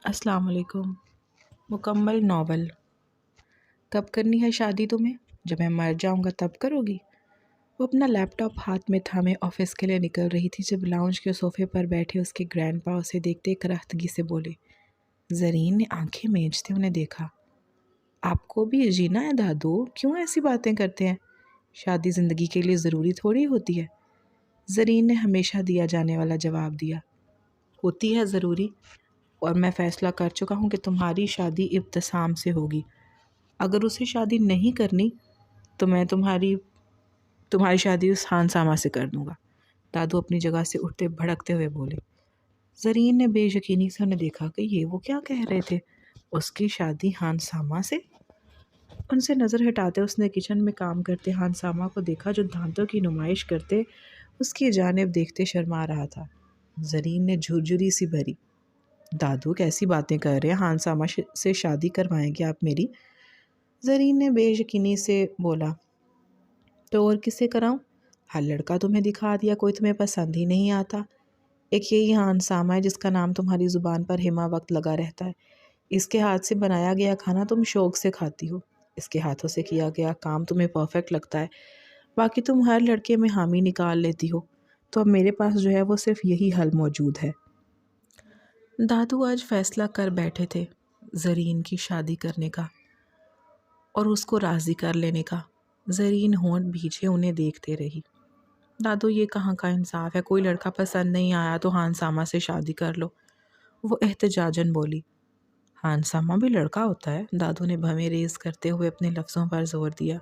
السلام علیکم۔ مکمل ناول۔ کب کرنی ہے شادی تمہیں؟ جب میں مر جاؤں گا تب کرو گی؟ وہ اپنا لیپ ٹاپ ہاتھ میں تھامے آفس کے لیے نکل رہی تھی جب لاؤنج کے صوفے پر بیٹھے اس کے گرینڈ پا اسے دیکھتے کرختگی سے بولے۔ زرین نے آنکھیں میجتے انہیں دیکھا۔ آپ کو بھی جینا ہے دادو، کیوں ایسی باتیں کرتے ہیں؟ شادی زندگی کے لیے ضروری تھوڑی ہوتی ہے۔ زرین نے ہمیشہ دیا جانے والا جواب دیا۔ ہوتی ہے ضروری، اور میں فیصلہ کر چکا ہوں کہ تمہاری شادی ابتسام سے ہوگی۔ اگر اسے شادی نہیں کرنی تو میں تمہاری شادی اس خانسامہ سے کر دوں گا۔ دادو اپنی جگہ سے اٹھتے بھڑکتے ہوئے بولے۔ زرین نے بے یقینی سے انہیں دیکھا کہ یہ وہ کیا کہہ رہے تھے، اس کی شادی خانسامہ سے؟ ان سے نظر ہٹاتے اس نے کچن میں کام کرتے خانسامہ کو دیکھا جو دانتوں کی نمائش کرتے اس کی جانب دیکھتے شرما رہا تھا۔ زرین نے جھرجھری سی بھری۔ دادو کیسی باتیں کر رہے ہیں، خانسامہ سے شادی کروائیں گے آپ میری؟ زرین نے بے یقینی سے بولا۔ تو اور کس سے کراؤں؟ ہر لڑکا تمہیں دکھا دیا، کوئی تمہیں پسند ہی نہیں آتا۔ ایک یہی خانسامہ ہے جس کا نام تمہاری زبان پر ہما وقت لگا رہتا ہے۔ اس کے ہاتھ سے بنایا گیا کھانا تم شوق سے کھاتی ہو، اس کے ہاتھوں سے کیا گیا کام تمہیں پرفیکٹ لگتا ہے، باقی تم ہر لڑکے میں حامی نکال لیتی ہو۔ تو اب میرے پاس جو ہے وہ صرف یہی حل موجود ہے۔ دادو آج فیصلہ کر بیٹھے تھے زرین کی شادی کرنے کا اور اس کو راضی کر لینے کا۔ زرین ہونٹ بھیجے انہیں دیکھتے رہی۔ دادو یہ کہاں کا انصاف ہے، کوئی لڑکا پسند نہیں آیا تو خانسامہ سے شادی کر لو، وہ احتجاجاً بولی۔ خانسامہ بھی لڑکا ہوتا ہے، دادو نے بھویں ریز کرتے ہوئے اپنے لفظوں پر زور دیا۔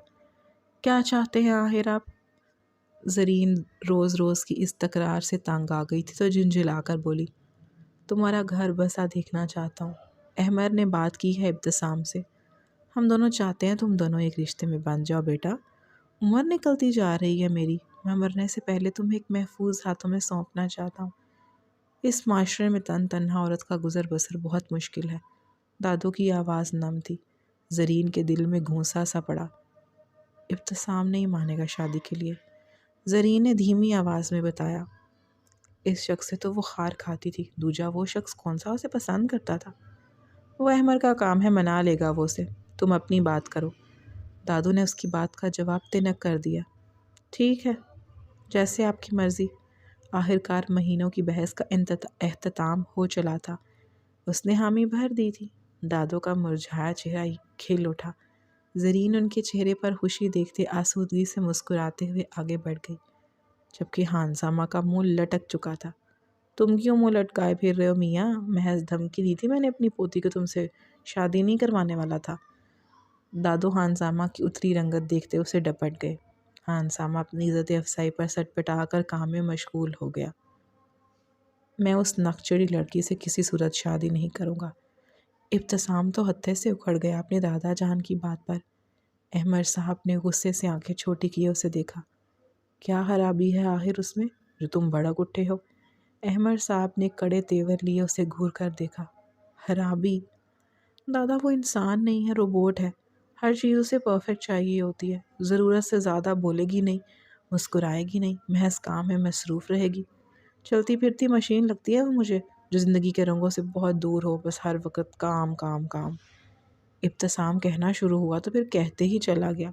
کیا چاہتے ہیں آخر آپ؟ زرین روز روز کی اس تکرار سے تنگ آ گئی تھی تو جھنجھلا کر بولی۔ تمہارا گھر بسا دیکھنا چاہتا ہوں۔ احمر نے بات کی ہے ابتسام سے۔ ہم دونوں چاہتے ہیں تم دونوں ایک رشتے میں بن جاؤ بیٹا۔ عمر نکلتی جا رہی ہے میری، میں مرنے سے پہلے تمہیں ایک محفوظ ہاتھوں میں سونپنا چاہتا ہوں۔ اس معاشرے میں تنہا عورت کا گزر بسر بہت مشکل ہے۔ دادو کی آواز نم تھی۔ زرین کے دل میں گھونسا سا پڑا۔ ابتسام نہیں مانے گا شادی کے لیے، زرین نے دھیمی آواز میں بتایا۔ اس شخص سے تو وہ خار کھاتی تھی، دوجا وہ شخص کون سا اسے پسند کرتا تھا؟ وہ احمر کا کام ہے، منا لے گا وہ اسے، تم اپنی بات کرو۔ دادو نے اس کی بات کا جواب تنک کر دیا۔ ٹھیک ہے، جیسے آپ کی مرضی۔ آخرکار مہینوں کی بحث کا اختتام ہو چلا تھا۔ اس نے حامی بھر دی تھی۔ دادو کا مرجھایا چہرہ کھل اٹھا۔ زرین ان کے چہرے پر خوشی دیکھتے آسودگی سے مسکراتے ہوئے آگے بڑھ گئی، جبکہ خانسامہ کا منہ لٹک چکا تھا۔ تم کیوں منہ لٹکائے پھر رہے ہو میاں؟ محض دھمکی دی تھی میں نے اپنی پوتی کو، تم سے شادی نہیں کروانے والا تھا۔ دادو خانسامہ کی اتری رنگت دیکھتے اسے ڈپٹ گئے۔ خانسامہ اپنی عزت افزائی پر سٹ پٹا کر کام میں مشغول ہو گیا۔ میں اس نکچڑی لڑکی سے کسی صورت شادی نہیں کروں گا۔ ابتسام تو ہتھے سے اکھڑ گیا اپنے دادا جان کی بات پر۔ احمر صاحب نے غصے سے آنکھیں چھوٹی کیے اسے دیکھا۔ کیا خرابی ہے آخر اس میں جو تم بھڑک اٹھے ہو؟ احمر صاحب نے کڑے تیور لیے اسے گھور کر دیکھا۔ خرابی؟ دادا وہ انسان نہیں ہے، روبوٹ ہے۔ ہر چیز اسے پرفیکٹ چاہیے ہوتی ہے، ضرورت سے زیادہ بولے گی نہیں، مسکرائے گی نہیں، محض کام میں مصروف رہے گی۔ چلتی پھرتی مشین لگتی ہے وہ مجھے، جو زندگی کے رنگوں سے بہت دور ہو، بس ہر وقت کام کام کام۔ ابتسام کہنا شروع ہوا تو پھر کہتے ہی چلا گیا۔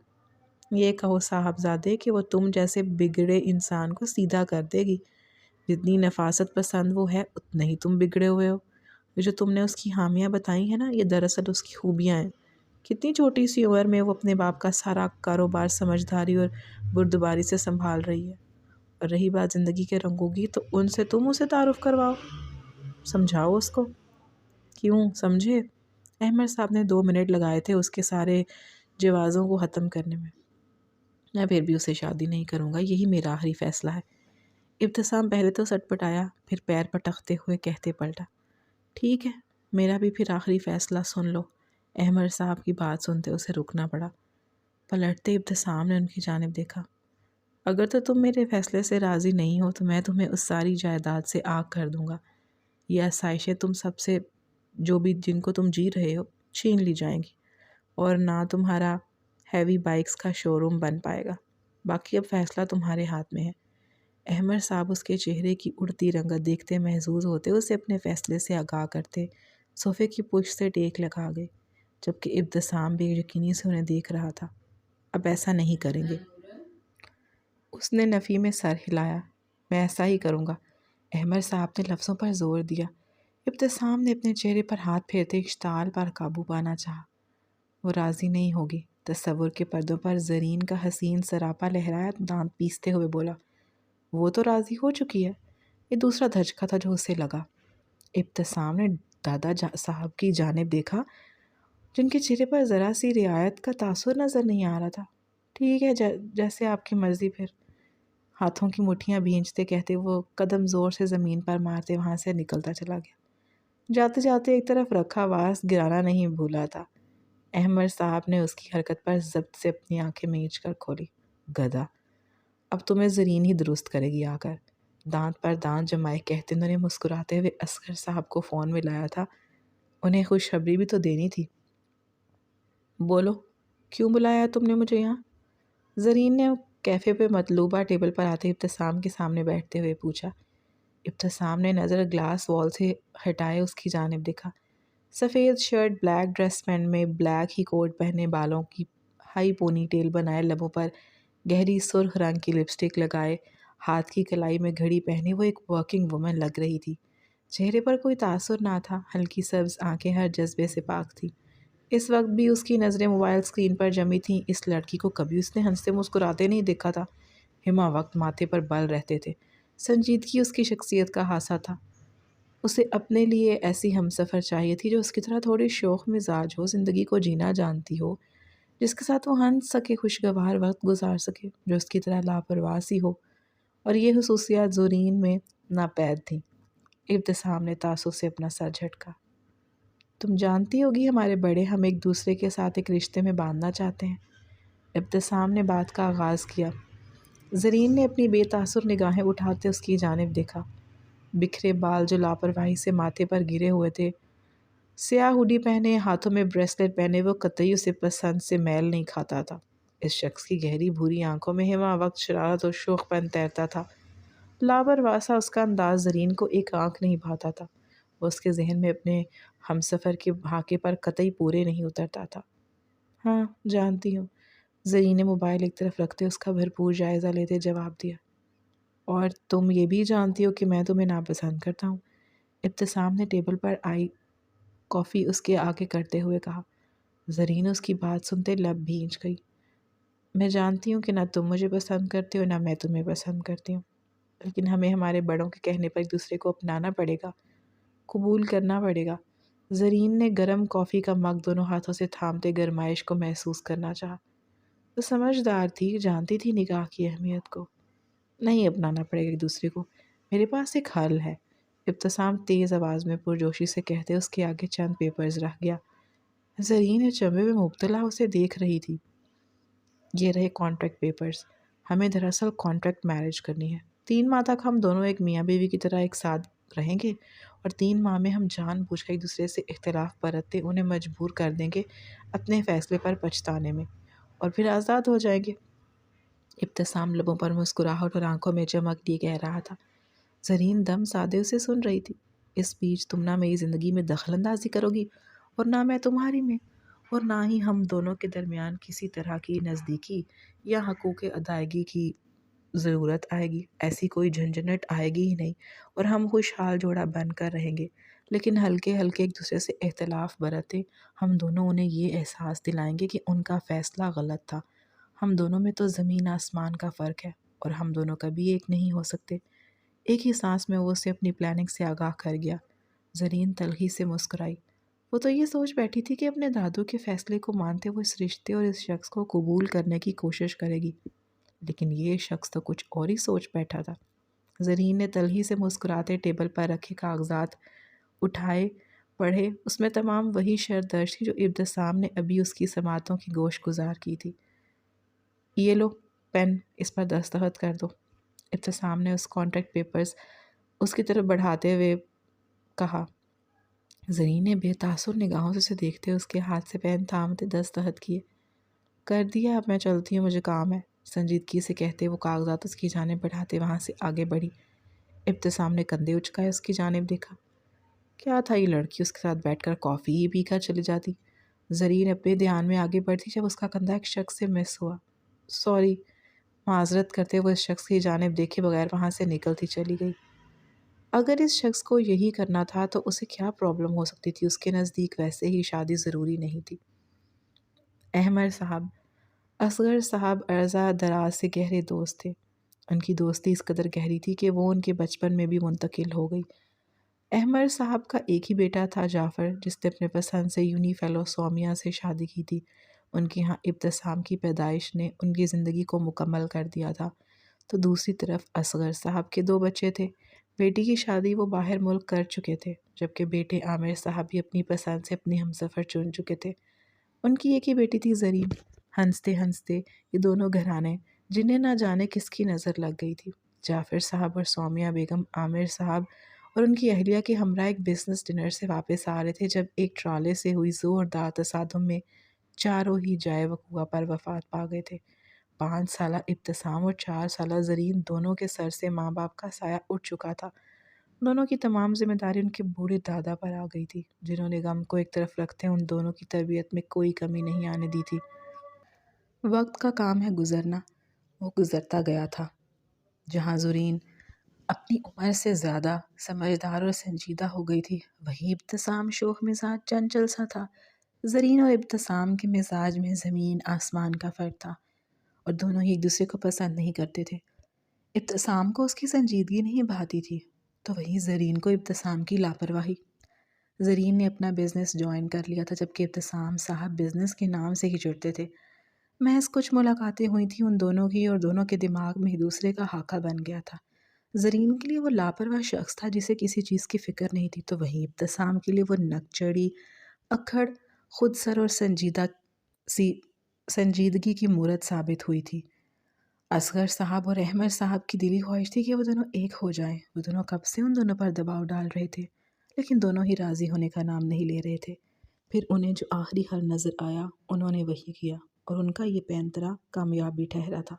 یہ کہو صاحبزادے کہ وہ تم جیسے بگڑے انسان کو سیدھا کر دے گی۔ جتنی نفاست پسند وہ ہے اتنے ہی تم بگڑے ہوئے ہو۔ یہ جو تم نے اس کی خامیاں بتائی ہیں نا، یہ دراصل اس کی خوبیاں ہیں۔ کتنی چھوٹی سی عمر میں وہ اپنے باپ کا سارا کاروبار سمجھداری اور بردباری سے سنبھال رہی ہے۔ اور رہی بات زندگی کے رنگوں کی تو ان سے تم اسے تعارف کرواؤ، سمجھاؤ اس کو۔ کیوں سمجھے؟ احمد صاحب نے 2 منٹ لگائے تھے اس کے سارے جوازوں کو ختم کرنے میں۔ میں پھر بھی اسے شادی نہیں کروں گا، یہی میرا آخری فیصلہ ہے۔ ابتسام پہلے تو سٹ پٹایا، پھر پیر پٹکتے ہوئے کہتے پلٹا۔ ٹھیک ہے، میرا بھی پھر آخری فیصلہ سن لو۔ احمد صاحب کی بات سنتے اسے رکنا پڑا۔ پلٹتے ابتسام نے ان کی جانب دیکھا۔ اگر تو تم میرے فیصلے سے راضی نہیں ہو تو میں تمہیں اس ساری جائیداد سے آگ کر دوں گا۔ یہ آسائشیں تم سب سے جو بھی جن کو تم جی رہے ہو چھین لی جائیں گی، اور نہ تمہارا ہیوی بائکس کا شو روم بن پائے گا۔ باقی اب فیصلہ تمہارے ہاتھ میں ہے۔ احمد صاحب اس کے چہرے کی اڑتی رنگت دیکھتے محظوظ ہوتے اسے اپنے فیصلے سے آگاہ کرتے صوفے کی پشت سے ٹیک لگا گئے، جبکہ ابتسام بے یقینی سے انہیں دیکھ رہا تھا۔ اب ایسا نہیں کریں گے، اس نے نفی میں سر ہلایا۔ میں ایسا ہی کروں گا، احمد صاحب نے لفظوں پر زور دیا۔ ابتسام نے اپنے چہرے پر ہاتھ پھیرتے اشتعال پر قابو پانا چاہا۔ وہ راضی نہیں ہوگی۔ تصور کے پردوں پر زرین کا حسین سراپا لہرایا، دانت پیستے ہوئے بولا، وہ تو راضی ہو چکی ہے۔ یہ دوسرا دھچکا تھا جو اسے لگا۔ ابتسام نے دادا صاحب کی جانب دیکھا، جن کے چہرے پر ذرا سی رعایت کا تاثر نظر نہیں آ رہا تھا۔ ٹھیک ہے، جیسے آپ کی مرضی پھر، ہاتھوں کی مٹھیاں بھینجتے کہتے وہ قدم زور سے زمین پر مارتے وہاں سے نکلتا چلا گیا۔ جاتے جاتے ایک طرف رکھا واس گرانا نہیں بھولا تھا۔ احمد صاحب نے اس کی حرکت پر ضبط سے اپنی آنکھیں میچ کر کھولی۔ گدھا، اب تمہیں زرین ہی درست کرے گی آ کر، دانت پر دانت جمائے کہتے انہوں نے مسکراتے ہوئے اصغر صاحب کو فون میں لایا تھا۔ انہیں خوشخبری بھی تو دینی تھی۔ بولو، کیوں بلایا تم نے مجھے یہاں؟ زرین نے کیفے پہ مطلوبہ ٹیبل پر آتے ابتسام کے سامنے بیٹھتے ہوئے پوچھا۔ ابتسام نے نظر گلاس وال سے ہٹائے اس کی جانب دیکھا۔ سفید شرٹ، بلیک ڈریس پہن میں، بلیک ہی کوٹ پہنے، بالوں کی ہائی پونی ٹیل بنائے، لبوں پر گہری سرخ رنگ کی لپسٹک لگائے، ہاتھ کی کلائی میں گھڑی پہنے وہ ایک ورکنگ وومن لگ رہی تھی۔ چہرے پر کوئی تاثر نہ تھا، ہلکی سبز آنکھیں ہر جذبے سے پاک تھیں۔ اس وقت بھی اس کی نظریں موبائل اسکرین پر جمی تھیں۔ اس لڑکی کو کبھی اس نے ہنستے مسکراتے نہیں دیکھا تھا۔ ہما وقت ماتھے پر بال رہتے تھے۔ سنجیدگی اس کی شخصیت کا حصہ تھا۔ اسے اپنے لیے ایسی ہمسفر چاہیے تھی جو اس کی طرح تھوڑی شوخ مزاج ہو، زندگی کو جینا جانتی ہو، جس کے ساتھ وہ ہنس سکے، خوشگوار وقت گزار سکے، جو اس کی طرح لاپرواہ سی ہو، اور یہ خصوصیات زرین میں ناپید تھیں۔ ابتسام نے تعصب سے اپنا سر جھٹکا۔ تم جانتی ہوگی ہمارے بڑے ہم ایک دوسرے کے ساتھ ایک رشتے میں باندھنا چاہتے ہیں۔ ابتسام نے بات کا آغاز کیا۔ زرین نے اپنی بے تاثر نگاہیں اٹھاتے اس کی جانب دیکھا۔ بکھرے بال جو لاپرواہی سے ماتھے پر گرے ہوئے تھے، سیاہ ہوڈی پہنے، ہاتھوں میں بریسلیٹ پہنے، وہ قطعی اسے پسند سے میل نہیں کھاتا تھا۔ اس شخص کی گہری بھوری آنکھوں میں ہما وقت شرارت اور شوخ پن تیرتا تھا۔ لاپرواہ سا اس کا انداز زرین کو ایک آنکھ نہیں بھاتا تھا۔ وہ اس کے ذہن میں اپنے ہمسفر کے بھاکے پر قطعی پورے نہیں اترتا تھا۔ ہاں، جانتی ہوں، زرین نے موبائل ایک طرف رکھتے اس کا بھرپور جائزہ لیتے جواب دیا۔ اور تم یہ بھی جانتی ہو کہ میں تمہیں ناپسند کرتا ہوں، ابتسام نے ٹیبل پر آئی کافی اس کے آگے کرتے ہوئے کہا۔ زرین اس کی بات سنتے لب بھینچ گئی۔ میں جانتی ہوں کہ نہ تم مجھے پسند کرتے ہو نہ میں تمہیں پسند کرتی ہوں، لیکن ہمیں ہمارے بڑوں کے کہنے پر ایک دوسرے کو اپنانا پڑے گا، قبول کرنا پڑے گا۔ زرین نے گرم کافی کا مگ دونوں ہاتھوں سے تھامتے گرمائش کو محسوس کرنا چاہا۔ وہ سمجھدار تھی، جانتی تھی نکاح کی اہمیت کو۔ نہیں اپنانا پڑے گا ایک دوسرے کو، میرے پاس ایک حل ہے، ابتسام تیز آواز میں پرجوشی سے کہتے اس کے آگے چند پیپرز رکھ گیا۔ زرین چمبے میں مبتلا اسے دیکھ رہی تھی۔ یہ رہے کانٹریکٹ پیپرز، ہمیں دراصل کانٹریکٹ میرج کرنی ہے۔ 3 ماہ تک ہم دونوں ایک میاں بیوی کی طرح ایک ساتھ رہیں گے، اور 3 ماہ میں ہم جان بوجھ کر ایک دوسرے سے اختلاف برتتے انہیں مجبور کر دیں گے اپنے فیصلے پر پچھتانے میں، اور پھر آزاد ہو جائیں گے۔ ابتسام لبوں پر مسکراہٹ اور آنکھوں میں چمک لیے کہہ رہا تھا۔ زرین دم سادے اسے سن رہی تھی۔ اس بیچ تم نہ میری زندگی میں دخل اندازی کرو گی اور نہ میں تمہاری میں، اور نہ ہی ہم دونوں کے درمیان کسی طرح کی نزدیکی یا حقوق ادائیگی کی ضرورت آئے گی۔ ایسی کوئی جھنجھنٹ آئے گی ہی نہیں، اور ہم خوشحال جوڑا بن کر رہیں گے، لیکن ہلکے ہلکے ایک دوسرے سے اختلاف برتے ہم دونوں انہیں یہ احساس دلائیں گے کہ ان کا فیصلہ غلط تھا۔ ہم دونوں میں تو زمین آسمان کا فرق ہے، اور ہم دونوں کبھی ایک نہیں ہو سکتے۔ ایک ہی سانس میں وہ اسے اپنی پلاننگ سے آگاہ کر گیا۔ زرین تلخی سے مسکرائی۔ وہ تو یہ سوچ بیٹھی تھی کہ اپنے دادو کے فیصلے کو مانتے ہوئے اس رشتے اور اس شخص کو قبول کرنے کی کوشش کرے گی، لیکن یہ شخص تو کچھ اور ہی سوچ بیٹھا تھا۔ زرین نے تلخی سے مسکراتے ٹیبل پر رکھے کاغذات اٹھائے، پڑھے۔ اس میں تمام وہی شرط درج تھی جو ابتسام نے ابھی اس کی سماعتوں کی گوش گزار کی تھی۔ یہ لو پین، اس پر دستخط کر دو۔ ابتسام نے اس کانٹریکٹ پیپرز اس کی طرف بڑھاتے ہوئے کہا۔ زرین نے بے تاثر نگاہوں سے اسے دیکھتے اس کے ہاتھ سے پین تھامتے دستخط کیے۔ کر دیا، اب میں چلتی ہوں، مجھے کام ہے، سنجیدگی سے کہتے وہ کاغذات اس کی جانب بڑھاتے وہاں سے آگے بڑھی۔ ابتسام نے کندھے اچکائے اس کی جانب دیکھا۔ کیا تھا یہ لڑکی اس کے ساتھ بیٹھ کر کافی ہی پی کر چلی جاتی۔ زرین اپنے دھیان میں آگے بڑھتی جب اس کا کندھا ایک شخص سے مس ہوا۔ سوری، معذرت کرتے ہوئے اس شخص کی جانب دیکھے بغیر وہاں سے نکلتی چلی گئی۔ اگر اس شخص کو یہی کرنا تھا تو اسے کیا پرابلم ہو سکتی تھی؟ اس کے نزدیک ویسے ہی شادی ضروری نہیں تھی۔ احمد صاحب، اصغر صاحب عرصہ دراز سے گہرے دوست تھے۔ ان کی دوستی اس قدر گہری تھی کہ وہ ان کے بچپن میں بھی منتقل ہو گئی۔ احمد صاحب کا ایک ہی بیٹا تھا جعفر، جس نے اپنے پسند سے یونی فیلو سومیہ سے شادی کی تھی۔ ان کے ہاں ابتسام کی پیدائش نے ان کی زندگی کو مکمل کر دیا تھا۔ تو دوسری طرف اصغر صاحب کے 2 بچے تھے۔ بیٹی کی شادی وہ باہر ملک کر چکے تھے، جبکہ بیٹے عامر صاحب بھی اپنی پسند سے اپنی ہمسفر چن چکے تھے۔ ان کی ایک ہی بیٹی تھی زرین۔ ہنستے ہنستے یہ دونوں گھرانے، جنہیں نہ جانے کس کی نظر لگ گئی تھی، جعفر صاحب اور سومیہ بیگم، عامر صاحب اور ان کی اہلیہ کے ہمراہ ایک بزنس ڈنر سے واپس آ رہے تھے جب ایک ٹرالے سے ہوئی زوردار تصادم میں چاروں ہی جائے وقوع پر وفات پا گئے تھے۔ 5 سالہ ابتسام اور 4 سالہ زرین دونوں کے سر سے ماں باپ کا سایہ اٹھ چکا تھا۔ دونوں کی تمام ذمہ داری ان کے بوڑھے دادا پر آ گئی تھی، جنہوں نے غم کو ایک طرف رکھتے ان دونوں کی تربیت میں کوئی کمی نہیں آنے دی تھی۔ وقت کا کام ہے گزرنا، وہ گزرتا گیا تھا۔ جہاں زرین اپنی عمر سے زیادہ سمجھدار اور سنجیدہ ہو گئی تھی، وہیں ابتسام شوخ مزاج چنچل سا تھا۔ زرین اور ابتسام کے مزاج میں زمین آسمان کا فرق تھا، اور دونوں ہی ایک دوسرے کو پسند نہیں کرتے تھے۔ ابتسام کو اس کی سنجیدگی نہیں بھاتی تھی، تو وہیں زرین کو ابتسام کی لاپرواہی۔ زرین نے اپنا بزنس جوائن کر لیا تھا، جبکہ ابتسام صاحب بزنس کے نام سے ہی جڑتے تھے۔ محض کچھ ملاقاتیں ہوئی تھیں ان دونوں کی، اور دونوں کے دماغ میں ایک دوسرے کا خاکہ بن گیا تھا۔ زرین کے لیے وہ لاپرواہ شخص تھا جسے کسی چیز کی فکر نہیں تھی، تو وہیں ابتسام کے لیے وہ نک چڑھی، اکھڑ، خود سر اور سنجیدگی کی مورت ثابت ہوئی تھی۔ اصغر صاحب اور احمد صاحب کی دلی خواہش تھی کہ وہ دونوں ایک ہو جائیں۔ وہ دونوں کب سے ان دونوں پر دباؤ ڈال رہے تھے، لیکن دونوں ہی راضی ہونے کا نام نہیں لے رہے تھے۔ پھر انہیں جو آخری حل نظر آیا، انہوں نے وہی کیا، اور ان کا یہ پینترا کامیاب بھی ٹھہرا تھا۔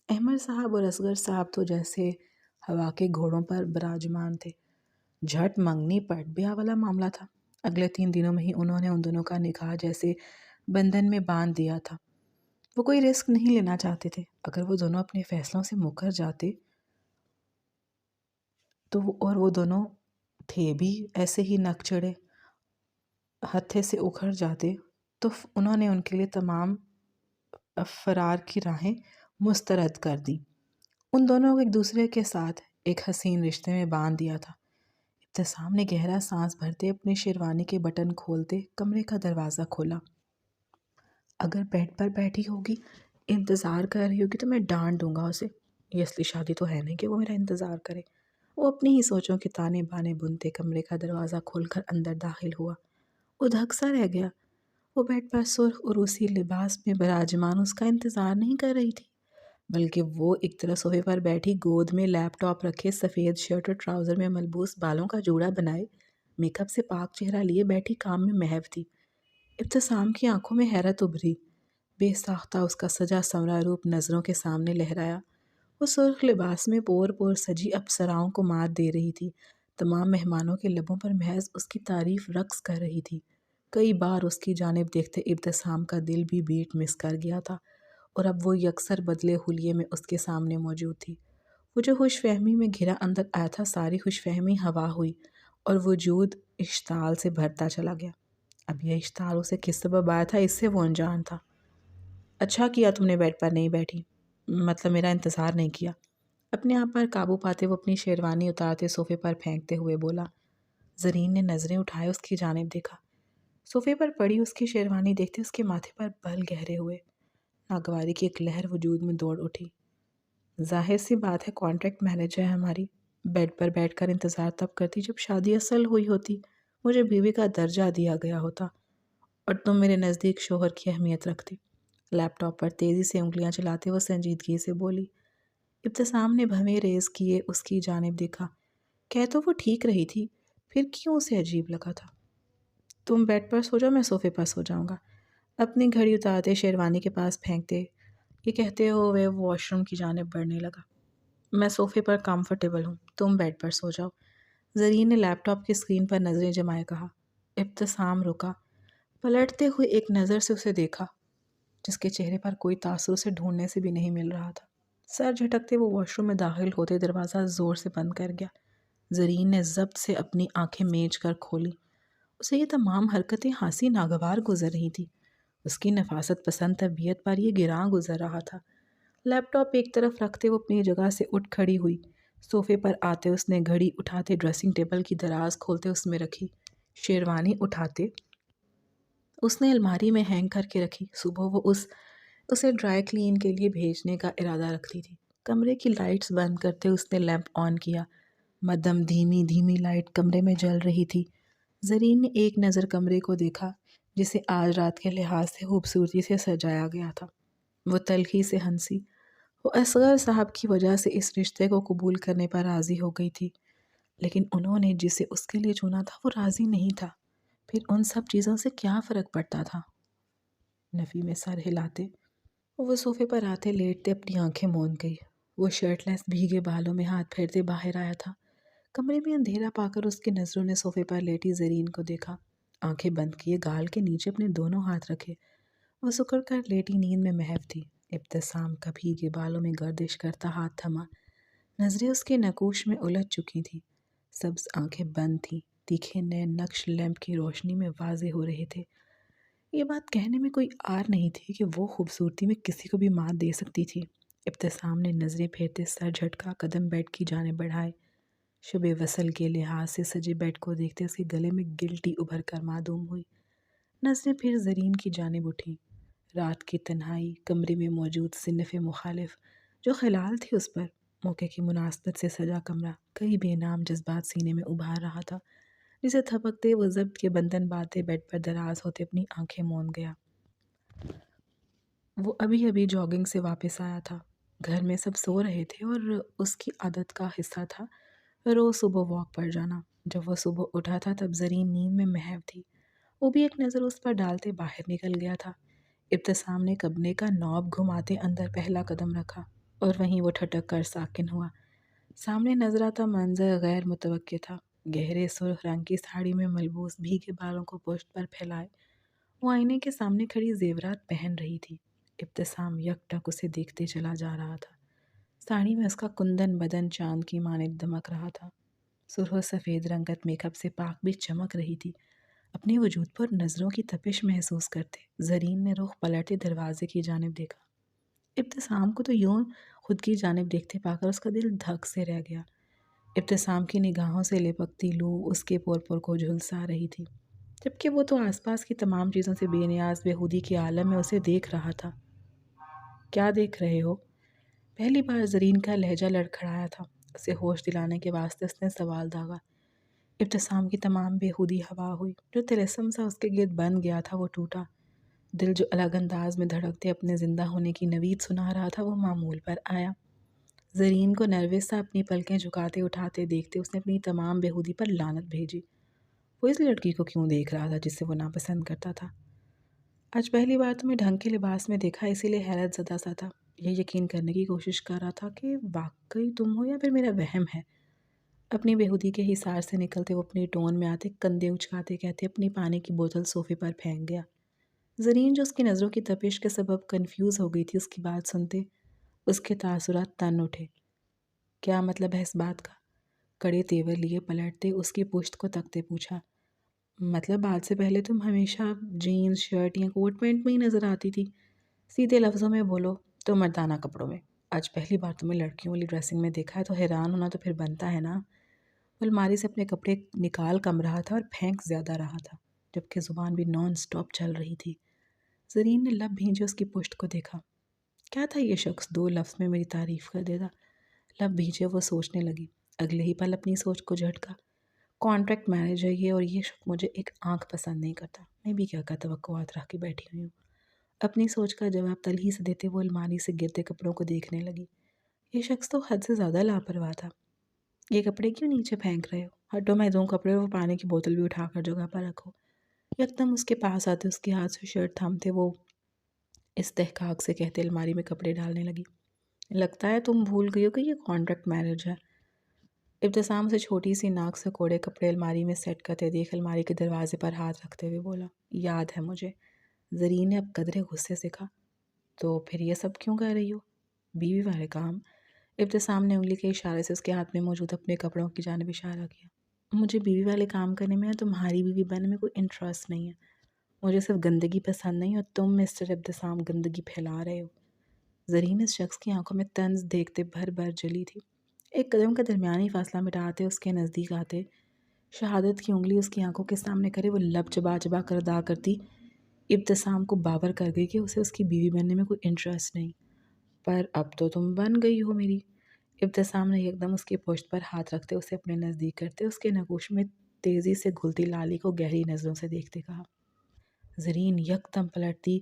احمد صاحب اور اصغر صاحب تو جیسے ہوا کے گھوڑوں پر براجمان تھے۔ جھٹ منگنی پٹ بیاہ والا معاملہ تھا۔ اگلے 3 دنوں میں ہی انہوں نے ان دونوں کا نکاح جیسے بندھن میں باندھ دیا تھا۔ وہ کوئی رسک نہیں لینا چاہتے تھے۔ اگر وہ دونوں اپنے فیصلوں سے مکر جاتے تو اور وہ دونوں تھے بھی ایسے ہی نک چڑھے ہتھے سے اکھڑ جاتے، تو انہوں نے ان کے لیے تمام فرار کی راہیں مسترد کر دی۔ ان دونوں کو ایک دوسرے کے ساتھ ایک حسین رشتے میں باندھ دیا تھا۔ ابتسام نے گہرا سانس بھرتے اپنے شیروانی کے بٹن کھولتے کمرے کا دروازہ کھولا۔ اگر بیڈ پر بیٹھی ہوگی، انتظار کر رہی ہوگی، تو میں ڈانٹ دوں گا اسے۔ یہ اصلی شادی تو ہے نہیں کہ وہ میرا انتظار کرے۔ وہ اپنی ہی سوچوں کے تانے بانے بنتے کمرے کا دروازہ کھول کر اندر داخل ہوا۔ وہ دھک سا رہ گیا۔ وہ بیڈ پر سرخ عروسی لباس میں براجمان اس کا انتظار نہیں کر رہی تھی، بلکہ وہ ایک طرف صوفے پر بیٹھی، گود میں لیپ ٹاپ رکھے، سفید شرٹ اور ٹراؤزر میں ملبوس، بالوں کا جوڑا بنائے، میک اپ سے پاک چہرہ لیے بیٹھی کام میں محو تھی۔ ابتسام کی آنکھوں میں حیرت ابھری۔ بے ساختہ اس کا سجا سنورا روپ نظروں کے سامنے لہرایا۔ وہ سرخ لباس میں پور پور سجی اپسراؤں کو مات دے رہی تھی۔ تمام مہمانوں کے لبوں پر محض اس کی تعریف رقص کر رہی تھی۔ کئی بار اس کی جانب دیکھتے ابتسام کا دل بھی بیٹ مس کر گیا تھا، اور اب وہ یکسر بدلے حلیے میں اس کے سامنے موجود تھی۔ وہ جو خوش فہمی میں گھرا اندر آیا تھا، ساری خوش فہمی ہوا ہوئی، اور وجود اشتعال سے بھرتا چلا گیا۔ اب یہ اشتعال اسے کس سبب آیا تھا، اس سے وہ انجان تھا۔ اچھا کیا تم نے بیڈ پر نہیں بیٹھی، مطلب میرا انتظار نہیں کیا۔ اپنے آپ پر قابو پاتے وہ اپنی شیروانی اتارتے صوفے پر پھینکتے ہوئے بولا۔ زرین نے نظریں اٹھائے اس کی جانب دیکھا۔ صوفے پر پڑی اس کی شیروانی دیکھتے اس کے ماتھے پر بل گہرے ہوئے۔ ناگواری کی ایک لہر وجود میں دوڑ اٹھی۔ ظاہر سی بات ہے، کانٹریکٹ مینیجر ہے ہماری، بیڈ پر بیٹھ کر انتظار تب کرتی جب شادی اصل ہوئی ہوتی، مجھے بیوی کا درجہ دیا گیا ہوتا، اور تم میرے نزدیک شوہر کی اہمیت رکھتی۔ لیپ ٹاپ پر تیزی سے انگلیاں چلاتے وہ سنجیدگی سے بولی۔ ابتسام نے بھویں ریز کیے اس کی جانب دیکھا۔ کہہ تو وہ ٹھیک رہی تھی، پھر کیوں اسے عجیب لگا تھا؟ تم بیڈ پر سو جاؤ، میں صوفے پر سو جاؤں گا۔ اپنی گھڑی اتارتے شیروانی کے پاس پھینکتے یہ کہتے ہوئے وہ واش روم کی جانب بڑھنے لگا۔ میں صوفے پر کمفرٹیبل ہوں، تم بیڈ پر سو جاؤ۔ زرین نے لیپ ٹاپ کی اسکرین پر نظریں جمائے کہا۔ ابتسام رکا، پلٹتے ہوئے ایک نظر سے اسے دیکھا، جس کے چہرے پر کوئی تاثر اسے ڈھونڈنے سے بھی نہیں مل رہا تھا۔ سر جھٹکتے وہ واش روم میں داخل ہوتے دروازہ زور سے بند کر گیا۔ زرین نے ضبط سے اپنی آنکھیں میچ کر کھولی۔ اسے یہ تمام حرکتیں ہنسی ناگوار گزر رہی تھی۔ اس کی نفاست پسند طبیعت پر یہ گراں گزر رہا تھا۔ لیپ ٹاپ ایک طرف رکھتے وہ اپنی جگہ سے اٹھ کھڑی ہوئی۔ صوفے پر آتے اس نے گھڑی اٹھاتے ڈریسنگ ٹیبل کی دراز کھولتے اس میں رکھی۔ شیروانی اٹھاتے اس نے الماری میں ہینگ کر کے رکھی۔ صبح وہ اسے ڈرائی کلین کے لیے بھیجنے کا ارادہ رکھتی تھی۔ کمرے کی لائٹس بند کرتے اس نے لیمپ آن کیا۔ مدھم دھیمی دھیمی لائٹ کمرے میں جل رہی تھی۔ زرین نے ایک نظر کمرے کو دیکھا، جسے آج رات کے لحاظ سے خوبصورتی سے سجایا گیا تھا۔ وہ تلخی سے ہنسی۔ وہ اصغر صاحب کی وجہ سے اس رشتے کو قبول کرنے پر راضی ہو گئی تھی، لیکن انہوں نے جسے اس کے لیے چنا تھا وہ راضی نہیں تھا۔ پھر ان سب چیزوں سے کیا فرق پڑتا تھا؟ نفی میں سر ہلاتے وہ صوفے پر آتے لیٹتے اپنی آنکھیں موند گئی۔ وہ شرٹ لیس بھیگے بالوں میں ہاتھ پھیرتے باہر آیا تھا۔ کمرے میں اندھیرا پا کر اس کی نظروں نے صوفے پر لیٹی زرین کو دیکھا۔ آنکھیں بند کیے گال کے نیچے اپنے دونوں ہاتھ رکھے، وہ سکڑ کر لیٹی نیند میں محو تھی۔ ابتسام کا بھیگے بالوں میں گردش کرتا ہاتھ تھما۔ نظریں اس کے نقوش میں الجھ چکی تھیں۔ سبز آنکھیں بند تھیں، تیکھے نئے نقش لیمپ کی روشنی میں واضح ہو رہے تھے۔ یہ بات کہنے میں کوئی آر نہیں تھی کہ وہ خوبصورتی میں کسی کو بھی مات دے سکتی تھی۔ ابتسام نے نظریں پھیرتے سر جھٹکا، قدم بیڈ کی جانب بڑھائے۔ شب وصل کے لحاظ سے سجے بیڈ کو دیکھتے اس کے گلے میں گلٹی ابھر کر معدوم ہوئی۔ نظریں پھر زرین کی جانب اٹھیں۔ رات کی تنہائی، کمرے میں موجود صنف مخالف جو خیال تھی اس پر، موقع کی مناسبت سے سجا کمرہ کئی بے نام جذبات سینے میں ابھار رہا تھا، جسے تھپکتے وہ ضبط کے بندھن باندھتے بیڈ پر دراز ہوتے اپنی آنکھیں موند گیا۔ وہ ابھی ابھی جاگنگ سے واپس آیا تھا۔ گھر میں سب سو رہے تھے اور اس کی عادت کا حصہ تھا روز صبح واک پر جانا۔ جب وہ صبح اٹھا تھا تب زرین نیند میں محو تھی۔ وہ بھی ایک نظر اس پر ڈالتے باہر نکل گیا تھا۔ ابتسام نے کمرے کا نوب گھماتے اندر پہلا قدم رکھا اور وہیں وہ ٹھٹک کر ساکن ہوا۔ سامنے نظر آتا منظر غیر متوقع تھا۔ گہرے سرخ رنگ کی ساڑی میں ملبوس بھیگے بالوں کو پشت پر پھیلائے وہ آئینے کے سامنے کھڑی زیورات پہن رہی تھی۔ ابتسام یک ٹک اسے دیکھتے چلا جا رہا تھا۔ ساڑی میں اس کا کندن بدن چاند کی مانند دمک رہا تھا۔ سرخ و سفید رنگت میک اپ سے پاک بھی چمک رہی تھی۔ اپنے وجود پر نظروں کی تپش محسوس کرتے زرین نے رخ پلٹے دروازے کی جانب دیکھا۔ ابتسام کو تو یوں خود کی جانب دیکھتے پا کر اس کا دل دھک سے رہ گیا۔ ابتسام کی نگاہوں سے لپکتی لو اس کے پور پور کو جھلسا رہی تھی، جبکہ وہ تو آس پاس کی تمام چیزوں سے بے نیاز بیہودی کے عالم میں اسے دیکھ رہا تھا۔ کیا دیکھ رہے ہو؟ پہلی بار زرین کا لہجہ لڑکھڑایا تھا۔ اسے ہوش دلانے کے واسطے اس نے سوال داغا۔ ابتسام کی تمام بیہودی ہوا ہوئی۔ جو طلسم سا اس کے گرد بن گیا تھا وہ ٹوٹا۔ دل جو الگ انداز میں دھڑکتے اپنے زندہ ہونے کی نوید سنا رہا تھا وہ معمول پر آیا۔ زرین کو نروس سا اپنی پلکیں جھکاتے اٹھاتے دیکھتے اس نے اپنی تمام بیہودی پر لعنت بھیجی۔ وہ اس لڑکی کو کیوں دیکھ رہا تھا جسے وہ ناپسند کرتا تھا؟ آج پہلی بار تمہیں ڈھنگ کے لباس میں دیکھا، اسی لیے حیرت زدہ سا تھا۔ یہ یقین کرنے کی کوشش کر رہا تھا کہ واقعی تم ہو یا پھر میرا وہم ہے۔ اپنی بیہودی کے حصار سے نکلتے وہ اپنی ٹون میں آتے کندھے اچکاتے کہتے اپنی پانی کی بوتل صوفے پر پھینک گیا۔ زرین جو اس کی نظروں کی تپش کے سبب کنفیوز ہو گئی تھی، اس کی بات سنتے اس کے تاثرات تن اٹھے۔ کیا مطلب ہے اس بات کا؟ کڑے تیور لیے پلٹتے اس کی پشت کو تکتے پوچھا۔ مطلب آج سے پہلے تم ہمیشہ جینز شرٹ یا کوٹ پینٹ میں ہی نظر آتی تھی۔ سیدھے لفظوں میں بولو تو مردانہ کپڑوں میں۔ آج پہلی بار تمہیں لڑکیوں والی ڈریسنگ میں دیکھا ہے تو حیران ہونا تو پھر بنتا ہے نا۔ وہ الماری سے اپنے کپڑے نکال کم رہا تھا اور پھینک زیادہ رہا تھا، جبکہ زبان بھی نان سٹاپ چل رہی تھی۔ زرین نے لب بھینجے اس کی پشت کو دیکھا۔ کیا تھا یہ شخص دو لفظ میں میری تعریف کر دیتا؟ لب بھینجے وہ سوچنے لگی۔ اگلے ہی پل اپنی سوچ کو جھٹکا۔ کانٹریکٹ میرج ہے یہ، اور یہ شخص مجھے ایک آنکھ پسند نہیں کرتا۔ میں بھی کیا توقعات رکھ کے بیٹھی ہوئی ہوں۔ اپنی سوچ کا جواب تلخی سے دیتے وہ الماری سے گرتے کپڑوں کو دیکھنے لگی۔ یہ شخص تو حد سے زیادہ لاپرواہ تھا۔ یہ کپڑے کیوں نیچے پھینک رہے ہو؟ ہٹو، میں دوں کپڑے، وہ پانی کی بوتل بھی اٹھا کر جگہ پر رکھو۔ یکدم اس کے پاس آتے اس کے ہاتھ سے شرٹ تھامتے وہ استحقاق سے کہتے الماری میں کپڑے ڈالنے لگی۔ لگتا ہے تم بھول گئی ہو کہ یہ کانٹریکٹ میرج ہے۔ ابتسام سے چھوٹی سی ناک سے کوڑے کپڑے الماری میں سیٹ کرتے دیکھ الماری کے دروازے پر ہاتھ رکھتے ہوئے بولا، یاد ہے مجھے۔ زرین نے اب قدرے غصے سے کہا، تو پھر یہ سب کیوں کر رہی ہو؟ بیوی والے کام؟ ابتسام نے انگلی کے اشارے سے اس کے ہاتھ میں موجود اپنے کپڑوں کی جانب اشارہ کیا۔ مجھے بیوی والے کام کرنے میں تمہاری بیوی بننے میں کوئی انٹرسٹ نہیں ہے۔ مجھے صرف گندگی پسند نہیں اور تم مسٹر ابتسام گندگی پھیلا رہے ہو۔ زرین اس شخص کی آنکھوں میں طنز دیکھتے بھر بھر جلی تھی۔ ایک قدم کا درمیانی فاصلہ مٹاتے اس کے نزدیک آتے، شہادت کی انگلی اس کی آنکھوں کے سامنے کرے وہ لب چبا چبا کر ادا کرتی، ابتسام کو باور کر گئی کہ اسے اس کی بیوی بننے میں کوئی انٹرسٹ نہیں۔ پر اب تو تم بن گئی ہو میری۔ ابتسام نے ایک دم اس کی پشت پر ہاتھ رکھتے اسے اپنے نزدیک کرتے اس کے نگوش میں تیزی سے گھلتی لالی کو گہری نظروں سے دیکھتے کہا۔ زرین یکدم پلٹتی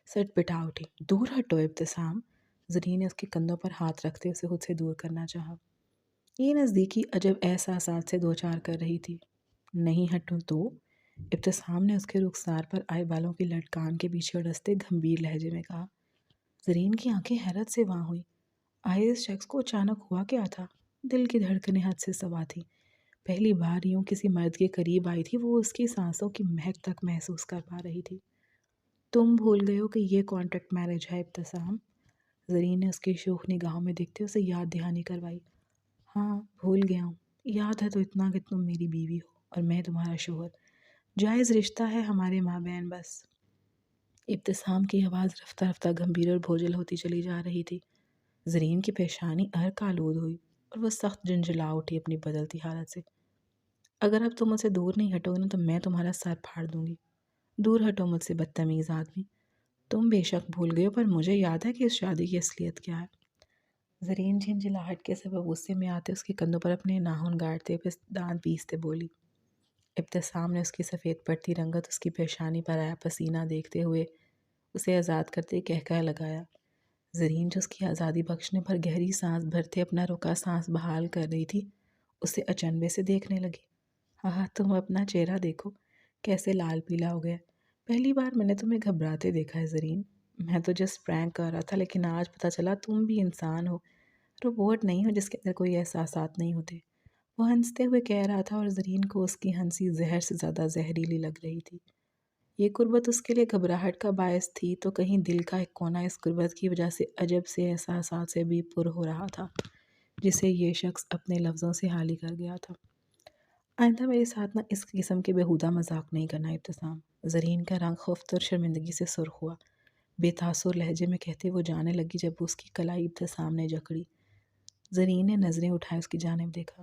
سٹ پٹا اٹھی، دور ہٹو ابتسام۔ زرین نے اس کے کندھوں پر ہاتھ رکھتے اسے خود سے دور کرنا چاہا۔ یہ نزدیکی عجب احساسات سے دوچار کر رہی تھی۔ نہیں ہٹوں تو؟ ابتسام نے اس کے رخسار پر آئے بالوں کی لٹکان کے پیچھے اڑستے گھمبیر لہجے میں کہا۔ زرین کی آنکھیں حیرت سے وہاں ہوئی۔ آئے اس شخص کو اچانک ہوا کیا تھا؟ دل کی دھڑکنیں حد سے سوا تھی۔ پہلی بار یوں کسی مرد کے قریب آئی تھی، وہ اس کی سانسوں کی مہک تک محسوس کر پا رہی تھی۔ تم بھول گئے ہو کہ یہ کانٹریکٹ میرج ہے ابتسام؟ زرین نے اس کی شوخ نگاہوں میں دیکھتے اسے یاد دہانی کروائی۔ ہاں بھول گیا ہوں، یاد ہے تو اتنا کہ تم میری بیوی ہو اور میں تمہارا شوہر، جائز رشتہ ہے ہمارے مابین بس۔ ابتسام کی آواز رفتہ رفتہ گھمبیر اور بھوجل ہوتی چلی جا رہی تھی۔ زرین کی پیشانی عرق آلود ہوئی اور وہ سخت جھنجھلا اٹھی اپنی بدلتی حالت سے۔ اگر اب تم مجھ سے دور نہیں ہٹو گے نا تو میں تمہارا سر پھاڑ دوں گی۔ دور ہٹو مجھ سے بدتمیز آدمی۔ تم بے شک بھول گئے ہو پر مجھے یاد ہے کہ اس شادی کی اصلیت کیا ہے۔ زرین جھنجھلاہٹ کے سبب غصے میں آتے اس کے کندھوں پر اپنے ناخن گاڑتے پھر دانت پیستے بولی۔ ابتسام نے اس کی سفید پڑتی رنگت اس کی پیشانی پر آیا پسینہ دیکھتے ہوئے اسے آزاد کرتے کہکہا لگایا۔ زرین جو اس کی آزادی بخشنے پر گہری سانس بھرتے اپنا رکا سانس بحال کر رہی تھی، اسے اچنبے سے دیکھنے لگی۔ ہاں تم اپنا چہرہ دیکھو، کیسے لال پیلا ہو گیا۔ پہلی بار میں نے تمہیں گھبراتے دیکھا ہے زرین۔ میں تو جسٹ پرینک کر رہا تھا، لیکن آج پتہ چلا تم بھی انسان ہو، روبوٹ نہیں ہو جس کے اندر کوئی احساسات نہیں ہوتے۔ وہ ہنستے ہوئے کہہ رہا تھا اور زرین کو اس کی ہنسی زہر سے زیادہ زہریلی لگ رہی تھی۔ یہ قربت اس کے لیے گھبراہٹ کا باعث تھی تو کہیں دل کا ایک کونا اس قربت کی وجہ سے عجب سے احساسات سے بھی پر ہو رہا تھا، جسے یہ شخص اپنے لفظوں سے حالی کر گیا تھا۔ آئندہ میرے ساتھ نہ اس قسم کے بیہودہ مذاق نہیں کرنا ابتسام۔ زرین کا رنگ خفت اور شرمندگی سے سرخ ہوا، بے تاثر لہجے میں کہتے وہ جانے لگی جب اس کی کلائی ابتسام نے جکڑی۔ زرین نے نظریں اٹھائے اس کی جانب دیکھا۔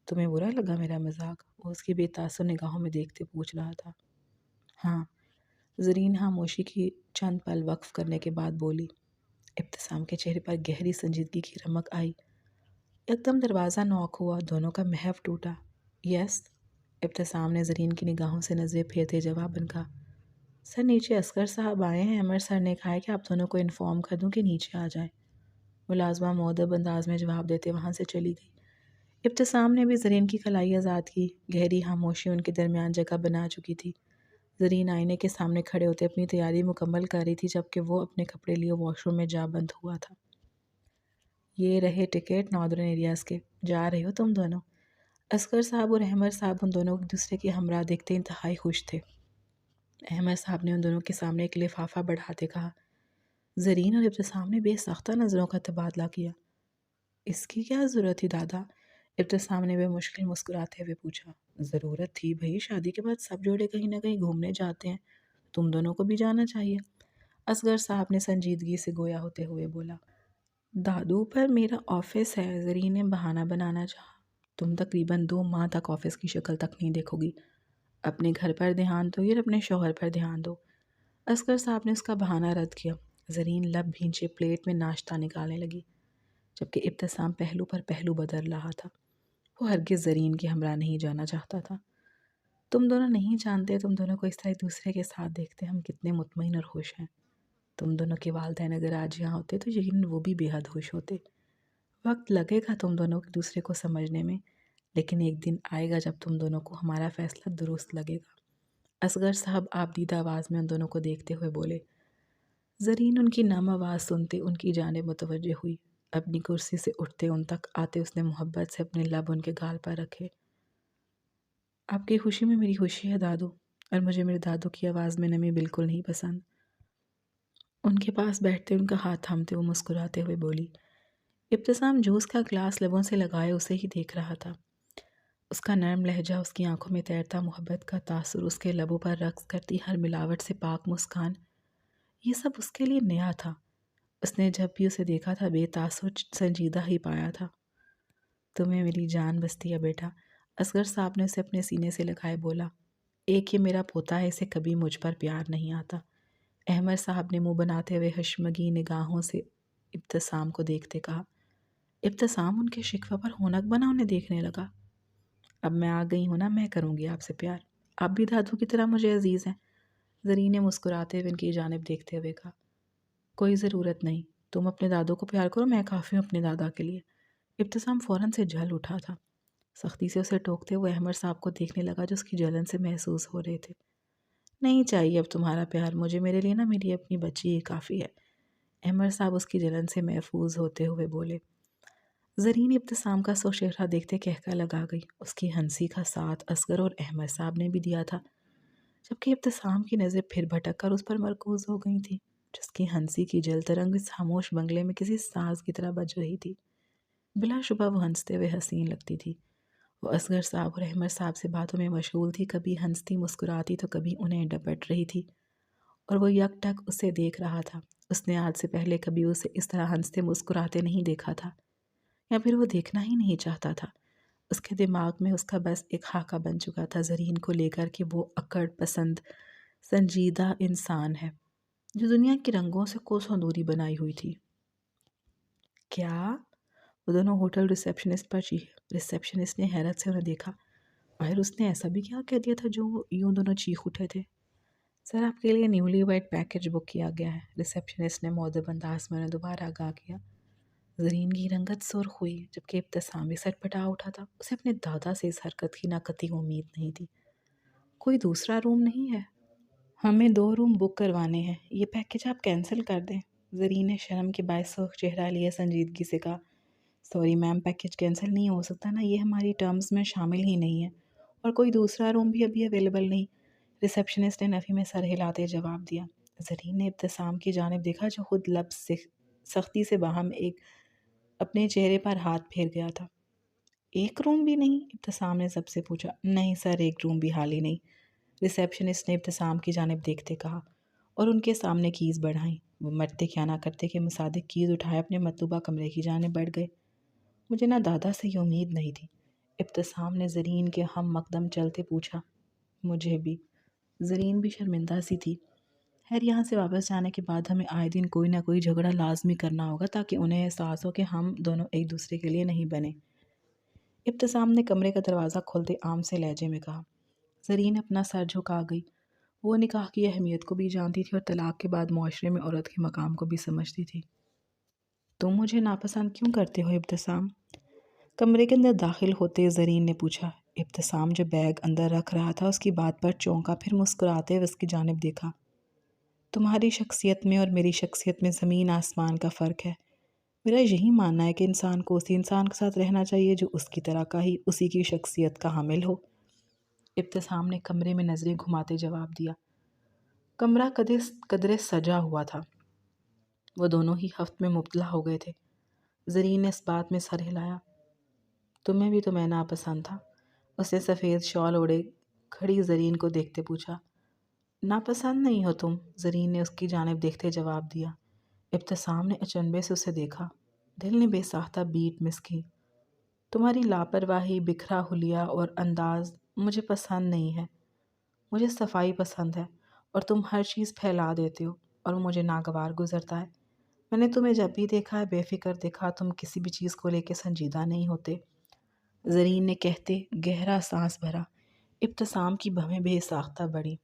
تمہیں برا لگا میرا مذاق؟ وہ اس کی بے تاثر نگاہوں میں دیکھتے پوچھ رہا تھا۔ ہاں، زرین خاموشی کی چند پل وقف کرنے کے بعد بولی۔ ابتسام کے چہرے پر گہری سنجیدگی کی رمق آئی۔ یکدم دروازہ نوک ہوا، دونوں کا محو ٹوٹا۔ یس؟ ابتسام نے زرین کی نگاہوں سے نظریں پھیرتے جواباً کہا۔ سر نیچے اصغر صاحب آئے ہیں، امر سر نے کہا ہے کہ آپ دونوں کو انفارم کر دوں کہ نیچے آ جائیں۔ ملازمہ مؤدب انداز میں جواب دیتے وہاں سے چلی گئی۔ ابتسام نے بھی زرین کی کلائی آزاد کی، گہری خاموشی ان کے درمیان جگہ بنا چکی تھی۔ زرین آئینے کے سامنے کھڑے ہوتے اپنی تیاری مکمل کر رہی تھی جبکہ وہ اپنے کپڑے لیے واش روم میں جا بند ہوا تھا۔ یہ رہے ٹکٹ ناردرن ایریاز کے، جا رہے ہو تم دونوں؟ اصغر صاحب اور احمد صاحب ان دونوں ایک دوسرے کے ہمراہ دیکھتے انتہائی خوش تھے۔ احمد صاحب نے ان دونوں کے سامنے ایک لفافہ بڑھاتے کہا۔ زرین اور ابتسام نے بے ساختہ نظروں کا تبادلہ کیا۔ اس کی کیا ضرورت تھی دادا؟ ابتسام نے بے مشکل مسکراتے ہوئے پوچھا۔ ضرورت تھی بھئی، شادی کے بعد سب جوڑے کہیں نہ کہیں گھومنے جاتے ہیں، تم دونوں کو بھی جانا چاہیے، اصغر صاحب نے سنجیدگی سے گویا ہوتے ہوئے بولا۔ دادو پر میرا آفس ہے، زرین نے بہانہ بنانا چاہا۔ تم تقریباً 2 ماہ تک آفس کی شکل تک نہیں دیکھو گی، اپنے گھر پر دھیان دو اور اپنے شوہر پر دھیان دو۔ اصغر صاحب نے اس کا بہانہ رد کیا۔ زرین لب بھینچے پلیٹ میں ناشتہ نکالنے لگی، جبکہ ابتسام پہلو پر پہلو بدل رہا تھا۔ وہ ہرگز زرین کے ہمراہ نہیں جانا چاہتا تھا۔ تم دونوں نہیں جانتے تم دونوں کو اس طرح ایک دوسرے کے ساتھ دیکھتے ہم کتنے مطمئن اور خوش ہیں۔ تم دونوں کے والدین اگر آج یہاں ہوتے تو یقیناً وہ بھی بے حد خوش ہوتے۔ وقت لگے گا تم دونوں ایک دوسرے کو سمجھنے میں، لیکن ایک دن آئے گا جب تم دونوں کو ہمارا فیصلہ درست لگے گا۔ اصغر صاحب آبدیدہ آواز میں ان دونوں کو دیکھتے ہوئے بولے۔ زرین ان کی نم آواز سنتے ان کی جانب متوجہ ہوئی۔ اپنی کرسی سے اٹھتے ان تک آتے اس نے محبت سے اپنے لب ان کے گال پر رکھے۔ آپ کی خوشی میں میری خوشی ہے دادو، اور مجھے میرے دادو کی آواز میں نمی بالکل نہیں پسند۔ ان کے پاس بیٹھتے ان کا ہاتھ تھامتے وہ مسکراتے ہوئے بولی۔ ابتسام جوس کا گلاس لبوں سے لگائے اسے ہی دیکھ رہا تھا۔ اس کا نرم لہجہ، اس کی آنکھوں میں تیرتا محبت کا تاثر، اس کے لبوں پر رقص کرتی ہر ملاوٹ سے پاک مسکان، یہ سب اس کے لیے نیا تھا۔ اس نے جب بھی اسے دیکھا تھا بے تاثر سنجیدہ ہی پایا تھا۔ تمہیں میری جان بستی ہے بیٹا، اصغر صاحب نے اسے اپنے سینے سے لگائے بولا۔ ایک یہ میرا پوتا ہے، اسے کبھی مجھ پر پیار نہیں آتا۔ احمد صاحب نے منہ بناتے ہوئے حشمگی نگاہوں سے ابتسام کو دیکھتے کہا۔ ابتسام ان کے شکوہ پر ہونک بنا انہیں دیکھنے لگا۔ اب میں آ گئی ہوں نا، میں کروں گی آپ سے پیار، آپ بھی دادو کی طرح مجھے عزیز ہیں۔ زرین نے مسکراتے ہوئے ان کی جانب دیکھتے ہوئے کہا۔ کوئی ضرورت نہیں، تم اپنے دادو کو پیار کرو، میں کافی ہوں اپنے دادا کے لیے۔ ابتسام فوراً سے جل اٹھا تھا۔ سختی سے اسے ٹوکتے ہوئے احمد صاحب کو دیکھنے لگا جو اس کی جلن سے محسوس ہو رہے تھے۔ نہیں چاہیے اب تمہارا پیار مجھے، میرے لیے نا میری اپنی بچی ہی کافی ہے، احمد صاحب اس کی جلن سے محفوظ ہوتے ہوئے بولے۔ زرین ابتسام کا سو چہرہ دیکھتے کہکا لگا گئی۔ اس کی ہنسی کا ساتھ اصغر اور احمد صاحب نے بھی دیا تھا، جبکہ ابتسام کی نظر پھر بھٹک کر اس پر مرکوز ہو گئی تھی، جس کی ہنسی کی جل ترنگ اس خاموش بنگلے میں کسی ساز کی طرح بج رہی تھی۔ بلا شبہ وہ ہنستے ہوئے حسین لگتی تھی۔ وہ اصغر صاحب اور احمد صاحب سے باتوں میں مشغول تھی، کبھی ہنستی مسکراتی تو کبھی انہیں ڈپٹ رہی تھی، اور وہ یک ٹک اسے دیکھ رہا تھا۔ اس نے آج سے پہلے کبھی اسے اس طرح ہنستے مسکراتے نہیں دیکھا تھا، یا پھر وہ دیکھنا ہی نہیں چاہتا تھا۔ اس کے دماغ میں اس کا بس ایک خاکہ بن چکا تھا زرین کو لے کر کہ وہ اکڑ پسند سنجیدہ انسان ہے جو دنیا کے رنگوں سے کوسوں دوری بنائی ہوئی تھی۔ کیا؟ وہ دونوں ہوٹل ریسیپشنسٹ پر ریسیپشنسٹ نے حیرت سے انہیں دیکھا۔ آخر اس نے ایسا بھی کیا کہہ دیا تھا جو یوں دونوں چیخ اٹھے تھے؟ سر آپ کے لیے نیولی ویڈ پیکج بک کیا گیا ہے، ریسیپشنسٹ نے مؤدب انداز میں انہیں دوبارہ آگاہ کیا۔ زرین کی رنگت سرخ ہوئی، جبکہ ابتسام بھی سٹ پٹا اٹھا تھا۔ اسے اپنے دادا سے اس حرکت کی نہ قطعی امید نہیں تھی۔ کوئی دوسرا روم نہیں ہے؟ ہمیں 2 روم بک کروانے ہیں، یہ پیکج آپ کینسل کر دیں۔ زرین نے شرم کے باعث سرخ چہرہ لیے سنجیدگی سے کہا۔ سوری میم، پیکج کینسل نہیں ہو سکتا نا، یہ ہماری ٹرمز میں شامل ہی نہیں ہے، اور کوئی دوسرا روم بھی ابھی اویلیبل نہیں، ریسیپشنسٹ نے نفی میں سر ہلاتے جواب دیا۔ زرین نے ابتسام کی جانب دیکھا جو خود لب سے سختی سے باہم ایک اپنے چہرے پر ہاتھ پھیر گیا تھا۔ ایک روم بھی نہیں؟ ابتسام نے سب سے پوچھا۔ نہیں سر، ایک روم بھی حال ہی نہیں، ریسیپشنسٹ نے ابتسام کی جانب دیکھتے کہا، اور ان کے سامنے کیز بڑھائیں۔ وہ مرتے کیا نہ کرتے کہ مصادق کیز اٹھائے اپنے مطلوبہ کمرے کی جانب بڑھ گئے۔ مجھے نہ دادا سے یہ امید نہیں تھی، ابتسام نے زرین کے ہم مقدم چلتے پوچھا۔ مجھے بھی۔ زرین بھی شرمندہ سی تھی۔ خیر، یہاں سے واپس جانے کے بعد ہمیں آئے دن کوئی نہ کوئی جھگڑا لازمی کرنا ہوگا تاکہ انہیں احساس ہو کہ ہم دونوں ایک دوسرے کے لیے نہیں بنے۔ ابتسام نے کمرے کا دروازہ کھولتے عام سے لہجے میں کہا۔ زرین اپنا سر جھکا گئی۔ وہ نکاح کی اہمیت کو بھی جانتی تھی اور طلاق کے بعد معاشرے میں عورت کے مقام کو بھی سمجھتی تھی۔ تم مجھے ناپسند کیوں کرتے ہو ابتسام؟ کمرے کے اندر داخل ہوتے زرین نے پوچھا۔ ابتسام جو بیگ اندر رکھ رہا تھا اس کی بات پر چونکا، پھر مسکراتے ہوئے اس کی جانب دیکھا۔ تمہاری شخصیت میں اور میری شخصیت میں زمین آسمان کا فرق ہے۔ میرا یہی ماننا ہے کہ انسان کو اسی انسان کے ساتھ رہنا چاہیے جو اس کی طرح کا ہی اسی کی شخصیت کا حامل ہو۔ ابتسام نے کمرے میں نظریں گھماتے جواب دیا۔ کمرہ قدرے سجا ہوا تھا۔ وہ دونوں ہی خفت میں مبتلا ہو گئے تھے۔ زرین نے اس بات میں سر ہلایا۔ تمہیں بھی تو میں ناپسند تھا، اس نے سفید شال اوڑھے کھڑی زرین کو دیکھتے پوچھا۔ ناپسند نہیں ہو تم، زرین نے اس کی جانب دیکھتے جواب دیا۔ ابتسام نے اچنبے سے اسے دیکھا۔ دل نے بے ساختہ بیٹ مس کی۔ تمہاری لاپرواہی، بکھرا حلیہ اور انداز مجھے پسند نہیں ہے۔ مجھے صفائی پسند ہے، اور تم ہر چیز پھیلا دیتے ہو اور وہ مجھے ناگوار گزرتا ہے۔ میں نے تمہیں جب بھی دیکھا ہے بے فکر دیکھا، تم کسی بھی چیز کو لے کے سنجیدہ نہیں ہوتے۔ زرین نے کہتے گہرا سانس بھرا۔ ابتسام کی بھویں بے ساختہ بڑھی۔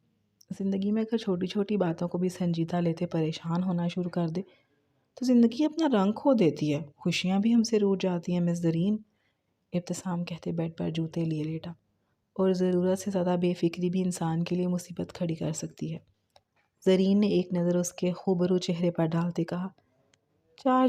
زندگی میں اگر چھوٹی چھوٹی باتوں کو بھی سنجیدہ لیتے پریشان ہونا شروع کر دے تو زندگی اپنا رنگ کھو دیتی ہے، خوشیاں بھی ہم سے روٹ جاتی ہیں مس زرین۔ ابتسام کہتے بیڈ پر جوتے لیے لیٹا۔ اور ضرورت سے زیادہ بے فکری بھی انسان کے لیے مصیبت کھڑی کر سکتی ہے۔ زرین نے ایک نظر اس کے خوبرو چہرے پر ڈالتے کہا۔ 4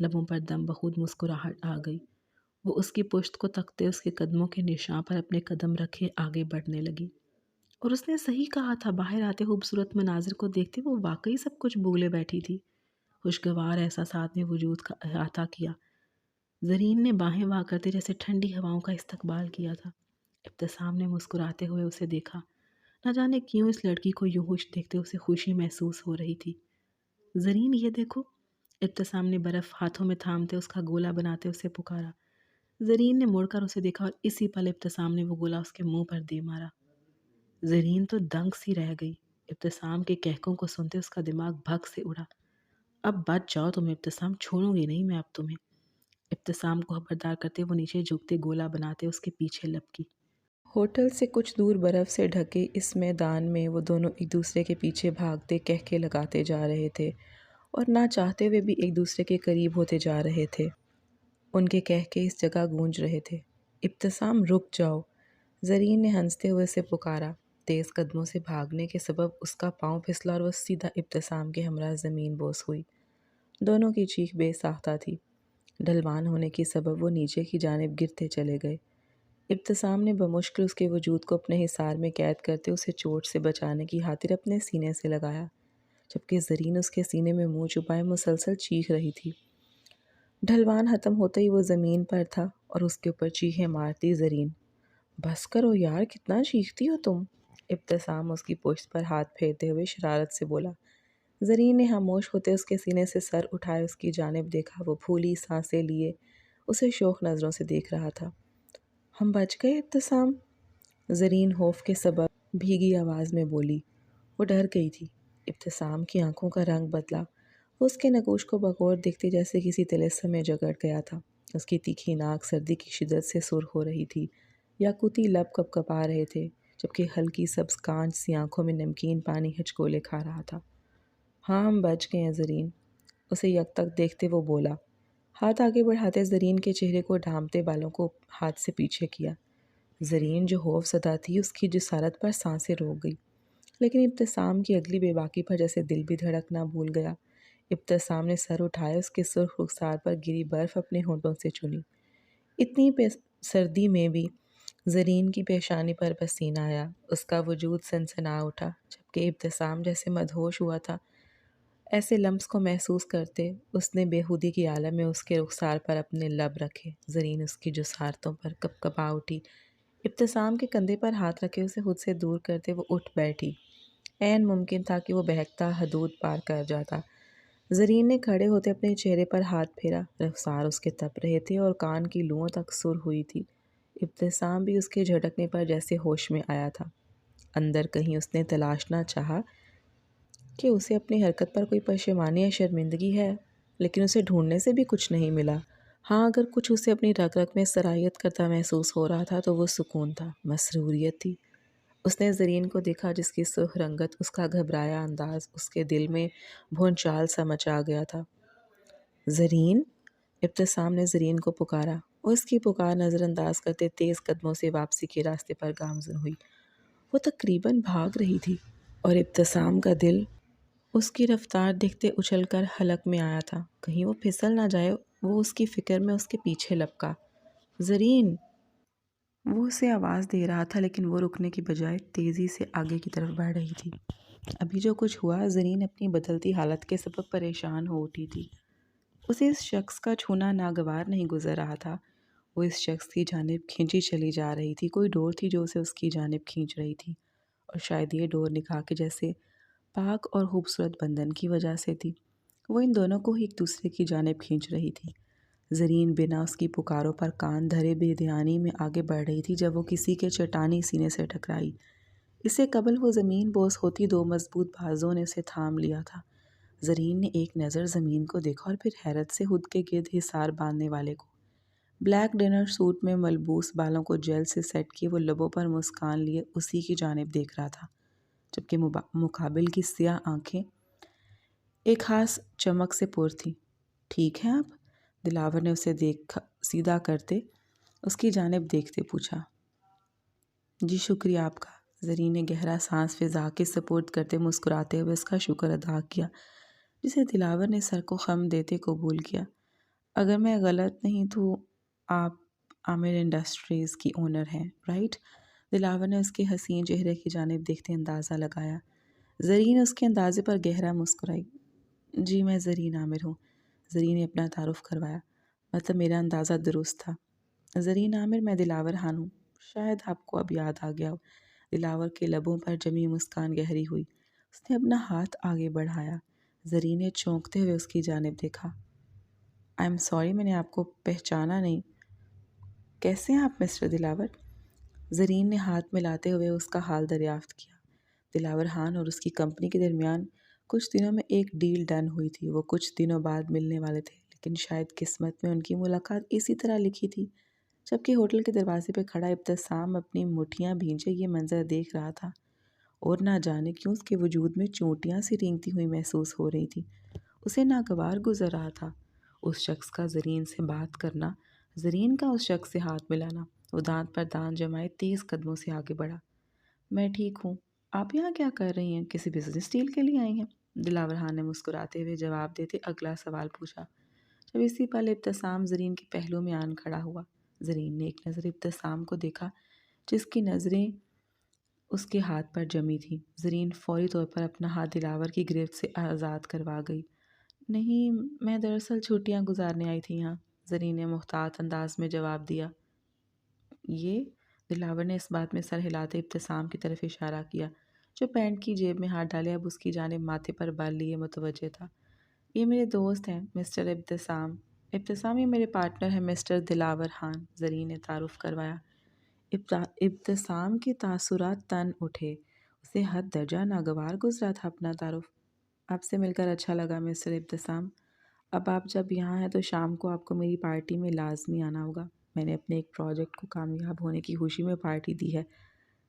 لبوں پر دم بخود مسکراہٹ آ گئی۔ وہ اس کی پشت کو تکتے اس کے قدموں کے نشاں پر اپنے قدم رکھے آگے بڑھنے لگی۔ اور اس نے صحیح کہا تھا، باہر آتے خوبصورت مناظر کو دیکھتے وہ واقعی سب کچھ بھولے بیٹھی تھی۔ خوشگوار احساسات نے وجود کا احاطہ کیا۔ زرین نے باہیں واہ کرتے جیسے ٹھنڈی ہواؤں کا استقبال کیا تھا۔ ابتسام نے مسکراتے ہوئے اسے دیکھا۔ نہ جانے کیوں اس لڑکی کو یہوش دیکھتے اسے خوشی محسوس ہو رہی تھی۔ زرین یہ دیکھو، ابتسام نے برف ہاتھوں میں تھامتے اس کا گولا بناتے اسے پکارا۔ زرین نے مڑ کر اسے دیکھا اور اسی پل ابتسام نے وہ گولا اس کے منہ پر دے مارا۔ زرین تو دنگ سی رہ گئی۔ ابتسام کے کہکوں کو سنتے اس کا دماغ بھگ سے اڑا۔ اب بچ جاؤ تم ابتسام، چھوڑوں گی نہیں میں اب تمہیں۔ ابتسام کو خبردار کرتے وہ نیچے جھکتے گولا بناتے اس کے پیچھے لپکی۔ ہوٹل سے کچھ دور برف سے ڈھکے اس میدان میں وہ دونوں ایک دوسرے کے پیچھے بھاگتے کہکے لگاتے جا رہے تھے اور نہ چاہتے ہوئے بھی ایک دوسرے کے قریب ہوتے جا رہے تھے۔ ان کے کہکے اس جگہ گونج رہے تھے۔ ابتسام رک جاؤ، زرین نے ہنستے ہوئے اسے پکارا۔ تیز قدموں سے بھاگنے کے سبب اس کا پاؤں پھسلا اور وہ سیدھا ابتسام کے ہمراہ زمین بوس ہوئی۔ دونوں کی چیخ بے ساختہ تھی۔ ڈھلوان ہونے کے سبب وہ نیچے کی جانب گرتے چلے گئے۔ ابتسام نے بمشکل اس کے وجود کو اپنے حصار میں قید کرتے اسے چوٹ سے بچانے کی خاطر اپنے سینے سے لگایا، جبکہ زرین اس کے سینے میں منہ چھپائے مسلسل چیخ رہی تھی۔ ڈھلوان ختم ہوتے ہی وہ زمین پر تھا اور اس کے اوپر چیخیں مارتی زرین۔ بس کرو یار، کتنا چیختی ہو تم؟ ابتسام اس کی پشت پر ہاتھ پھیرتے ہوئے شرارت سے بولا۔ زرین نے خاموش ہوتے اس کے سینے سے سر اٹھائے اس کی جانب دیکھا۔ وہ پھولی سانسیں لیے اسے شوق نظروں سے دیکھ رہا تھا۔ ہم بچ گئے ابتسام، زرین خوف کے سبب بھیگی آواز میں بولی۔ وہ ڈر گئی تھی۔ ابتسام کی آنکھوں کا رنگ بدلا۔ وہ اس کے نگوش کو بغور دیکھتی جیسے کسی طلسم میں جگڑ گیا تھا۔ اس کی تیکھی ناک سردی کی شدت سے سرخ ہو رہی تھی، یاقوتی لب کپکپا رہے تھے، جبکہ ہلکی سبز کانچ سی آنکھوں میں نمکین پانی ہچکولے کھا رہا تھا۔ ہاں ہم بچ گئے ہیں زرین، اسے یک تک دیکھتے وہ بولا۔ ہاتھ آگے بڑھاتے زرین کے چہرے کو ڈھانپتے بالوں کو ہاتھ سے پیچھے کیا۔ زرین جو خوف زدہ تھی اس کی جسارت پر سانسیں روک گئی، لیکن ابتسام کی اگلی بے باکی پر جیسے دل بھی دھڑکنا بھول گیا۔ ابتسام نے سر اٹھائے، اس کے سرخ رخسار پر گری برف اپنے ہونٹوں سے چنی۔ اتنی سردی میں بھی زرین کی پیشانی پر پسینہ آیا، اس کا وجود سنسنا اٹھا، جبکہ ابتسام جیسے مدہوش ہوا تھا۔ ایسے لمس کو محسوس کرتے اس نے بیہودی کی عالم میں اس کے رخسار پر اپنے لب رکھے۔ زرین اس کی جسارتوں پر کپکپا اٹھی۔ ابتسام کے کندھے پر ہاتھ رکھے اسے خود سے دور کرتے وہ اٹھ بیٹھی۔ عین ممکن تھا کہ وہ بہکتا حدود پار کر جاتا۔ زرین نے کھڑے ہوتے اپنے چہرے پر ہاتھ پھیرا۔ رخسار اس کے تپ رہے تھے اور کان کی لوؤں تک سر ہوئی تھی۔ ابتسام بھی اس کے جھٹکنے پر جیسے ہوش میں آیا تھا۔ اندر کہیں اس نے تلاشنا چاہا کہ اسے اپنی حرکت پر کوئی پشیمانی یا شرمندگی ہے، لیکن اسے ڈھونڈنے سے بھی کچھ نہیں ملا۔ ہاں اگر کچھ اسے اپنی رگ رگ میں سرایت کرتا محسوس ہو رہا تھا تو وہ سکون تھا، مسروریت تھی۔ اس نے زرین کو دیکھا جس کی سرخ رنگت، اس کا گھبرایا انداز اس کے دل میں بھونچال سا مچا گیا تھا۔ زرین، ابتسام نے زرین کو پکارا اور اس کی پکار نظر انداز کرتے تیز قدموں سے واپسی کے راستے پر گامزن ہوئی۔ وہ تقریباً بھاگ رہی تھی اور ابتسام کا دل اس کی رفتار دیکھتے اچھل کر حلق میں آیا تھا، کہیں وہ پھسل نہ جائے۔ وہ اس کی فکر میں اس کے پیچھے لپکا۔ زرین! وہ اسے آواز دے رہا تھا لیکن وہ رکنے کی بجائے تیزی سے آگے کی طرف بڑھ رہی تھی۔ ابھی جو کچھ ہوا، زرین اپنی بدلتی حالت کے سبب پریشان ہو اٹھی تھی۔ اسے اس شخص کا چھونا ناگوار نہیں گزر رہا تھا۔ وہ اس شخص کی جانب کھینچی چلی جا رہی تھی، کوئی ڈور تھی جو اسے اس کی جانب کھینچ رہی تھی، اور شاید یہ ڈور نکاح کے جیسے پاک اور خوبصورت بندھن کی وجہ سے تھی۔ وہ ان دونوں کو ہی ایک دوسرے کی جانب کھینچ رہی تھی۔ زرین بنا اس کی پکاروں پر کان دھرے بے دھیانی میں آگے بڑھ رہی تھی جب وہ کسی کے چٹانی سینے سے ٹکرائی۔ اس سے قبل وہ زمین بوس ہوتی دو مضبوط بازوؤں نے اسے تھام لیا تھا۔ زرین نے ایک نظر زمین کو دیکھا اور پھر حیرت سے خود کے گرد حصار باندھنے والے کو۔ بلیک ڈنر سوٹ میں ملبوس، بالوں کو جیل سے سیٹ کیے، وہ لبوں پر مسکان لیے اسی کی جانب دیکھ رہا تھا، جبکہ مقابل کی سیاہ آنکھیں ایک خاص چمک سے پر تھیں۔ ٹھیک ہیں آپ؟ دلاور نے اسے سیدھا کرتے اس کی جانب دیکھتے پوچھا۔ جی شکریہ آپ کا۔ زرین نے گہرا سانس فضا کے سپرد کرتے مسکراتے ہوئے اس کا شکر ادا کیا، جسے دلاور نے سر کو خم دیتے قبول کیا۔ اگر میں غلط نہیں تو آپ عامر انڈسٹریز کی اونر ہیں، رائٹ؟ دلاور نے اس کے حسین چہرے کی جانب دیکھتے اندازہ لگایا۔ زرین اس کے اندازے پر گہرا مسکرائی۔ جی میں زرین عامر ہوں۔ زرین نے اپنا تعارف کروایا۔ مطلب میرا اندازہ درست تھا۔ زرین عامر، میں دلاور خان ہوں۔ شاید آپ کو اب یاد آ گیا ہو۔ دلاور کے لبوں پر جمی مسکان گہری ہوئی۔ اس نے اپنا ہاتھ آگے بڑھایا۔ زرین نے چونکتے ہوئے اس کی جانب دیکھا۔ آئی ایم سوری، میں نے آپ کو پہچانا نہیں۔ کیسے ہیں آپ مسٹر دلاور؟ زرین نے ہاتھ ملاتے ہوئے اس کا حال دریافت کیا۔ دلاور خان اور اس کی کمپنی کے درمیان کچھ دنوں میں ایک ڈیل ڈن ہوئی تھی۔ وہ کچھ دنوں بعد ملنے والے تھے، لیکن شاید قسمت میں ان کی ملاقات اسی طرح لکھی تھی۔ جبکہ ہوٹل کے دروازے پہ کھڑا ابتسام اپنی مٹھیاں بھینجے یہ منظر دیکھ رہا تھا، اور نہ جانے کیوں اس کے وجود میں چونٹیاں سی رینگتی ہوئی محسوس ہو رہی تھی۔ اسے ناگوار گزر رہا تھا اس شخص کا زرین سے بات کرنا، زرین کا اس شخص سے ہاتھ ملانا۔ وہ دانت پر دانت جمائے تیز قدموں سے آگے بڑھا۔ میں ٹھیک ہوں۔ آپ یہاں کیا کر رہی ہیں؟ کسی بزنس ڈیل کے لیے آئی ہیں؟ دلاور خان نے مسکراتے ہوئے جواب دیتے اگلا سوال پوچھا۔ جب اسی پل ابتسام زرین کے پہلو میں آن کھڑا ہوا۔ زرین نے ایک نظر ابتسام کو دیکھا، جس کی نظریں اس کے ہاتھ پر جمی تھیں۔ زرین فوری طور پر اپنا ہاتھ دلاور کی گرفت سے آزاد کروا گئی۔ نہیں، میں دراصل چھٹیاں گزارنے آئی تھی یہاں، زرین نے محتاط انداز میں جواب دیا۔ یہ؟ دلاور نے اس بات میں سر ہلاتے ابتسام کی طرف اشارہ کیا، جو پینٹ کی جیب میں ہاتھ ڈالے اب اس کی جانب ماتھے پر بال لیے متوجہ تھا۔ یہ میرے دوست ہیں مسٹر ابتسام۔ ابتسام، یہ میرے پارٹنر ہیں مسٹر دلاور خان، زرین نے تعارف کروایا۔ ابتسام کے تاثرات تن اٹھے۔ اسے حد درجہ ناگوار گزرا تھا اپنا تعارف۔ آپ سے مل کر اچھا لگا مسٹر ابتسام۔ اب آپ جب یہاں ہیں تو شام کو آپ کو میری پارٹی میں لازمی آنا ہوگا۔ میں نے اپنے ایک پروجیکٹ کو کامیاب ہونے کی خوشی میں پارٹی دی ہے۔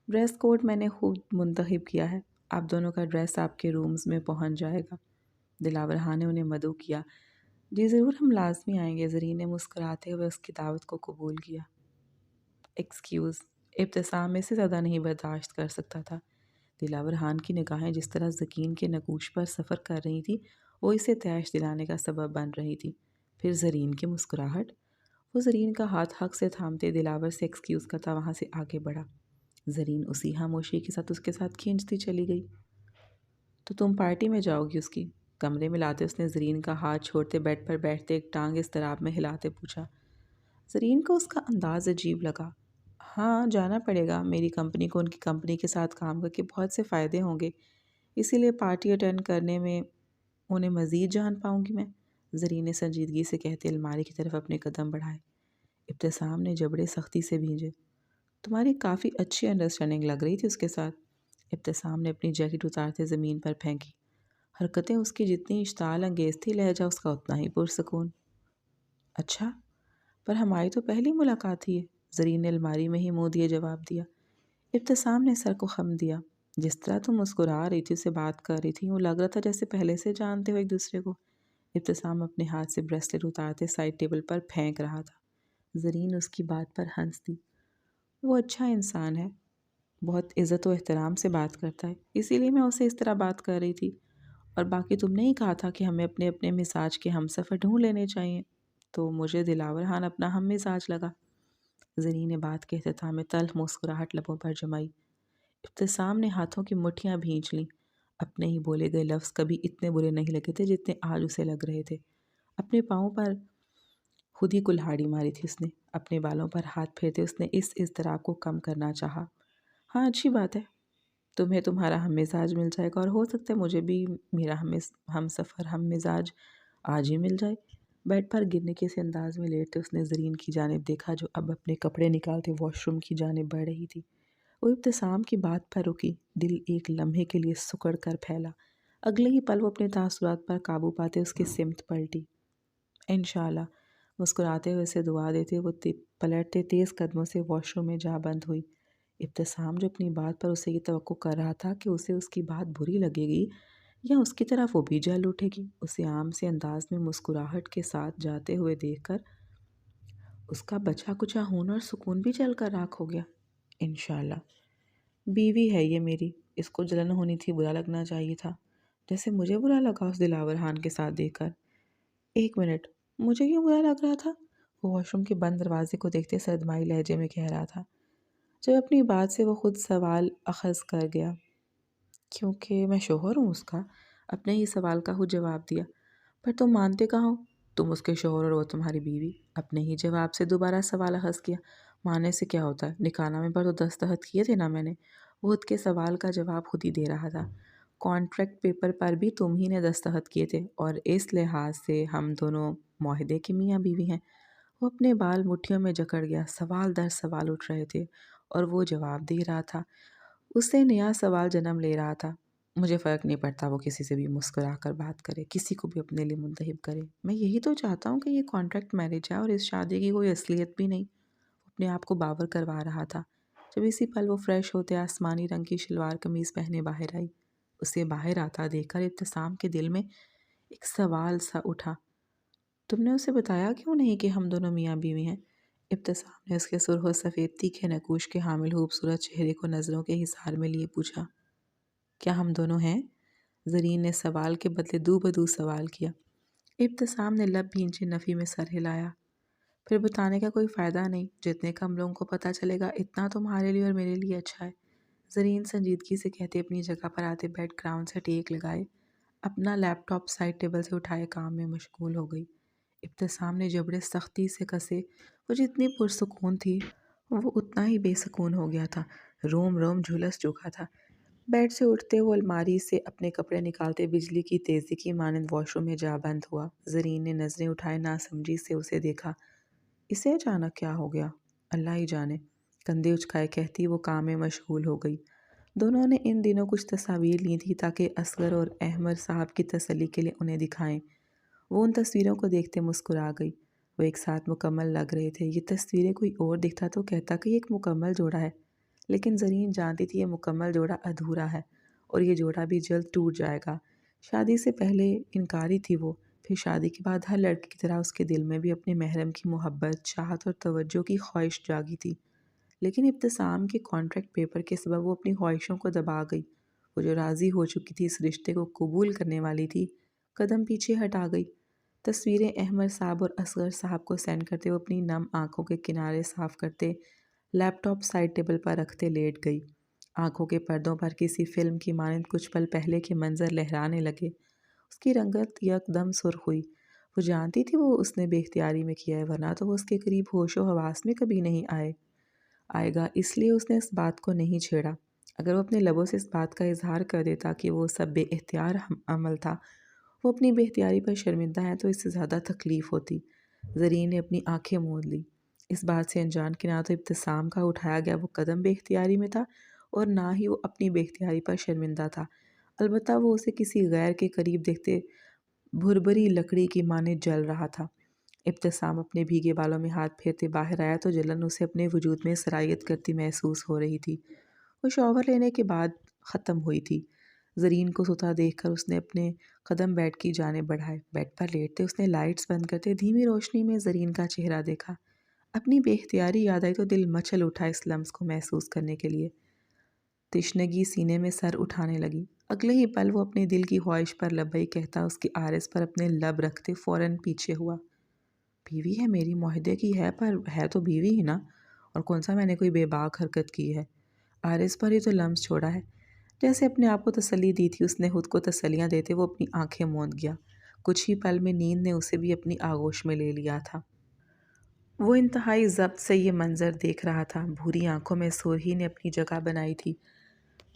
ڈریس کوڈ میں نے خود منتخب کیا ہے۔ آپ دونوں کا ڈریس آپ کے رومز میں پہنچ جائے گا۔ دلاور خان نے انہیں مدعو کیا۔ جی ضرور، ہم لازمی آئیں گے، زرین نے مسکراتے ہوئے اس کی دعوت کو قبول کیا۔ ایکسکیوز، ابتسام اس سے زیادہ نہیں برداشت کر سکتا تھا۔ دلاور خان کی نگاہیں جس طرح یقین کے نقوش پر سفر کر رہی تھی، وہ اسے تیش دلانے کا سبب بن رہی تھی۔ پھر زرین کی مسکراہٹ۔ وہ زرین کا ہاتھ حق سے تھامتے دلاور سے ایکسکیوز کرتا وہاں سے آگے بڑھا۔ زرین اسی خاموشی کے ساتھ اس کے ساتھ کھینچتی چلی گئی۔ تو تم پارٹی میں جاؤ گی اس کی؟ کمرے میں لاتے اس نے زرین کا ہاتھ چھوڑتے بیڈ پر بیٹھتے ایک ٹانگ اضطراب میں ہلاتے پوچھا۔ زرین کو اس کا انداز عجیب لگا۔ ہاں جانا پڑے گا، میری کمپنی کو ان کی کمپنی کے ساتھ کام کر کے بہت سے فائدے ہوں گے، اسی لیے پارٹی اٹینڈ کرنے میں انہیں مزید جان پاؤں گی میں، زرین نے سنجیدگی سے کہتے الماری کی طرف اپنے قدم بڑھائے۔ ابتسام نے جبڑے سختی سے بھینجے۔ تمہاری کافی اچھی انڈرسٹینڈنگ لگ رہی تھی اس کے ساتھ۔ ابتسام نے اپنی جیکٹ اتارتے زمین پر پھینکی۔ حرکتیں اس کی جتنی اشتعال انگیز تھی، لہجہ اس کا اتنا ہی پرسکون۔ اچھا، پر ہماری تو پہلی ملاقات ہی ہے، زرین نے الماری میں ہی منہ دیے جواب دیا۔ ابتسام نے سر کو خم دیا۔ جس طرح تم مسکرا رہی تھی، اسے بات کر رہی تھی، وہ لگ رہا تھا جیسے پہلے سے جانتے ہو ایک دوسرے کو۔ ابتسام اپنے ہاتھ سے بریسلیٹ اتارتے سائڈ ٹیبل پر پھینک رہا تھا۔ زرین اس کی بات پر ہنس دی۔ وہ اچھا انسان ہے، بہت عزت و احترام سے بات کرتا ہے، اسی لیے میں اسے اس طرح بات کر رہی تھی۔ اور باقی تم نے ہی کہا تھا کہ ہمیں اپنے اپنے مزاج کے ہم سفر ڈھونڈ لینے چاہیے، تو مجھے دلاور خان اپنا ہم مزاج لگا۔ زرین نے بات کے اختتام میں تلخ مسکراہٹ لبوں پر جمائی۔ ابتسام نے ہاتھوں کی مٹھیاں بھینچ لیں۔ اپنے ہی بولے گئے لفظ کبھی اتنے برے نہیں لگے تھے جتنے آج اسے لگ رہے تھے۔ اپنے پاؤں پر خود ہی کلہاڑی ماری تھی اس نے۔ اپنے بالوں پر ہاتھ پھیرتے اس نے اس اضطراب کو کم کرنا چاہا۔ ہاں اچھی بات ہے، تمہیں تمہارا ہم مزاج مل جائے گا، اور ہو سکتا ہے مجھے بھی میرا ہم سفر ہم مزاج آج ہی مل جائے۔ بیڈ پر گرنے کے سے انداز میں لیٹتے اس نے زرین کی جانب دیکھا، جو اب اپنے کپڑے نکالتے واش روم کی جانب بڑھ رہی تھی۔ وہ ابتسام کی بات پر رکی، دل ایک لمحے کے لیے سکڑ کر پھیلا۔ اگلے ہی پل وہ اپنے تاثرات پر قابو پاتے اس کی سمت پلٹی۔ انشاءاللہ، مسکراتے ہوئے اسے دعا دیتے وہ پلٹتے تیز قدموں سے واش روم میں جا بند ہوئی۔ ابتسام جو اپنی بات پر اسے یہ توقع کر رہا تھا کہ اسے اس کی بات بری لگے گی یا اس کی طرف وہ بھی جل اٹھے گی، اسے عام سے انداز میں مسکراہٹ کے ساتھ جاتے ہوئے دیکھ کر اس کا بچا کچا ہونا اور سکون بھی چل کر راکھ ہو گیا۔ انشاءاللہ، بیوی ہے یہ میری، اس کو جلن ہونی تھی، برا لگنا چاہیے تھا، جیسے مجھے برا لگا اس دلاور خان کے ساتھ دیکھ کر۔ ایک منٹ، مجھے کیوں برا لگ رہا تھا؟ وہ واش روم کے بند دروازے کو دیکھتے صدمائی لہجے میں کہہ رہا تھا۔ جب اپنی بات سے وہ خود سوال اخذ کر گیا، کیونکہ میں شوہر ہوں اس کا، اپنے ہی سوال کا خود جواب دیا۔ پر تم مانتے کہاں ہو؟ تم اس کے شوہر اور وہ تمہاری بیوی۔ اپنے ہی جواب سے دوبارہ سوال اخذ کیا۔ ماننے سے کیا ہوتا ہے؟ نکاح نامے پر تو دستخط کیے تھے نا میں نے۔ وہ خود کے سوال کا جواب خود ہی دے رہا تھا۔ کانٹریکٹ پیپر پر بھی تم ہی نے دستخط کیے تھے، اور اس لحاظ سے ہم دونوں معاہدے کے میاں بیوی ہیں۔ وہ اپنے بال مٹھیوں میں جکڑ گیا۔ سوال در سوال اٹھ رہے تھے اور وہ جواب دے رہا تھا۔ اس سے نیا سوال جنم لے رہا تھا۔ مجھے فرق نہیں پڑتا وہ کسی سے بھی مسکرا کر بات کرے، کسی کو بھی اپنے لیے منتخب کرے۔ میں یہی تو چاہتا ہوں کہ یہ کانٹریکٹ میرج ہے اور اس شادی کی کوئی اصلیت بھی نہیں۔ وہ اپنے آپ کو باور کروا رہا تھا جب اسی پل وہ فریش ہوتے آسمانی رنگ کی شلوار قمیض پہنے باہر آئی۔ اسے باہر آتا دیکھ کر ابتسام کے دل میں ایک سوال سا اٹھا۔ تم نے اسے بتایا کیوں نہیں کہ ہم دونوں میاں بیوی ہیں؟ ابتسام نے اس کے سرخ و سفید تیکھے نقوش کے حامل خوبصورت چہرے کو نظروں کے حصار میں لیے پوچھا۔ کیا ہم دونوں ہیں؟ زرین نے سوال کے بدلے دو بدو سوال کیا۔ ابتسام نے لب بھینچے نفی میں سر ہلایا۔ پھر بتانے کا کوئی فائدہ نہیں، جتنے کم لوگوں کو پتہ چلے گا اتنا تمہارے لیے اور میرے لیے اچھا ہے۔ زرین سنجیدگی سے کہتے اپنی جگہ پر آتے بیک گراؤنڈ سے ٹیک لگائے، اپنا لیپ ٹاپ سائڈ ٹیبل سے اٹھائے کام میں مشغول ہو گئی۔ ابتسام نے جبڑے سختی سے کسے۔ وہ جتنی پرسکون تھی وہ اتنا ہی بے سکون ہو گیا تھا۔ روم روم جھلس چکا تھا۔ بیڈ سے اٹھتے وہ الماری سے اپنے کپڑے نکالتے بجلی کی تیزی کی مانند واش روم میں جا بند ہوا۔ زرین نے نظریں اٹھائے ناسمجھی سے اسے دیکھا۔ اسے اچانک کیا ہو گیا؟ اللہ ہی جانے، کندھے اچکائے کہتی وہ کام میں مشغول ہو گئی۔ دونوں نے ان دنوں کچھ تصاویر لی تھی تاکہ اصغر اور احمد صاحب کی تسلی کے لیے انہیں دکھائیں۔ وہ ان تصویروں کو دیکھتے مسکرا گئی۔ وہ ایک ساتھ مکمل لگ رہے تھے۔ یہ تصویریں کوئی اور دکھتا تو کہتا کہ یہ ایک مکمل جوڑا ہے، لیکن زرین جانتی تھی یہ مکمل جوڑا ادھورا ہے اور یہ جوڑا بھی جلد ٹوٹ جائے گا۔ شادی سے پہلے انکاری تھی وہ، پھر شادی کے بعد ہر لڑکی کی طرح اس کے دل میں بھی اپنے محرم کی محبت، چاہت اور توجہ کی خواہش جاگی تھی۔ لیکن ابتسام کے کانٹریکٹ پیپر کے سبب وہ اپنی خواہشوں کو دبا گئی۔ وہ جو راضی ہو چکی تھی، اس رشتے کو قبول کرنے والی تھی، قدم پیچھے ہٹا گئی۔ تصویریں احمد صاحب اور اصغر صاحب کو سینڈ کرتے وہ اپنی نم آنکھوں کے کنارے صاف کرتے، لیپ ٹاپ سائڈ ٹیبل پر رکھتے لیٹ گئی۔ آنکھوں کے پردوں پر کسی فلم کی مانند کچھ پل پہلے کے منظر لہرانے لگے۔ اس کی رنگت یک دم سرخ ہوئی۔ وہ جانتی تھی وہ اس نے بے اختیاری میں کیا ہے، ورنہ تو وہ اس کے قریب ہوش و حواس میں کبھی نہیں آئے گا، اس لیے اس نے اس بات کو نہیں چھیڑا۔ اگر وہ اپنے لبوں سے اس بات کا اظہار کر دیتا کہ وہ سب بے اختیار عمل تھا، وہ اپنی بے اختیاری پر شرمندہ ہے، تو اس سے زیادہ تکلیف ہوتی۔ زرین نے اپنی آنکھیں موند لی، اس بات سے انجان کہ نہ تو ابتسام کا اٹھایا گیا وہ قدم بے اختیاری میں تھا اور نہ ہی وہ اپنی بے اختیاری پر شرمندہ تھا۔ البتہ وہ اسے کسی غیر کے قریب دیکھتے بھربری لکڑی کی مانند جل رہا تھا۔ ابتسام اپنے بھیگے بالوں میں ہاتھ پھیرتے باہر آیا تو جلن اسے اپنے وجود میں سرایت کرتی محسوس ہو رہی تھی۔ وہ شاور لینے کے بعد ختم ہوئی تھی۔ زرین کو سوتا دیکھ کر اس نے اپنے قدم بیڈ کی جانب بڑھائے۔ بیڈ پر لیٹتے اس نے لائٹس بند کرتے دھیمی روشنی میں زرین کا چہرہ دیکھا۔ اپنی بے اختیاری یاد آئی تو دل مچل اٹھا اس لمس کو محسوس کرنے کے لیے۔ تشنگی سینے میں سر اٹھانے لگی۔ اگلے ہی پل وہ اپنے دل کی خواہش پر لبیک کہتا اس کی عارض پر اپنے لب رکھتے فوراً پیچھے ہوا۔ بیوی ہے میری، معاہدے کی ہے، پر ہے تو بیوی ہی نا، اور کون سا میں نے کوئی بے باک حرکت کی ہے؟ عارض پر ہی تو لمس چھوڑا ہے۔ جیسے اپنے آپ کو تسلی دی تھی اس نے خود کو تسلیاں دیتے وہ اپنی آنکھیں موند گیا۔ کچھ ہی پل میں نیند نے اسے بھی اپنی آغوش میں لے لیا تھا۔ وہ انتہائی ضبط سے یہ منظر دیکھ رہا تھا۔ بھوری آنکھوں میں سرخی نے اپنی جگہ بنائی تھی۔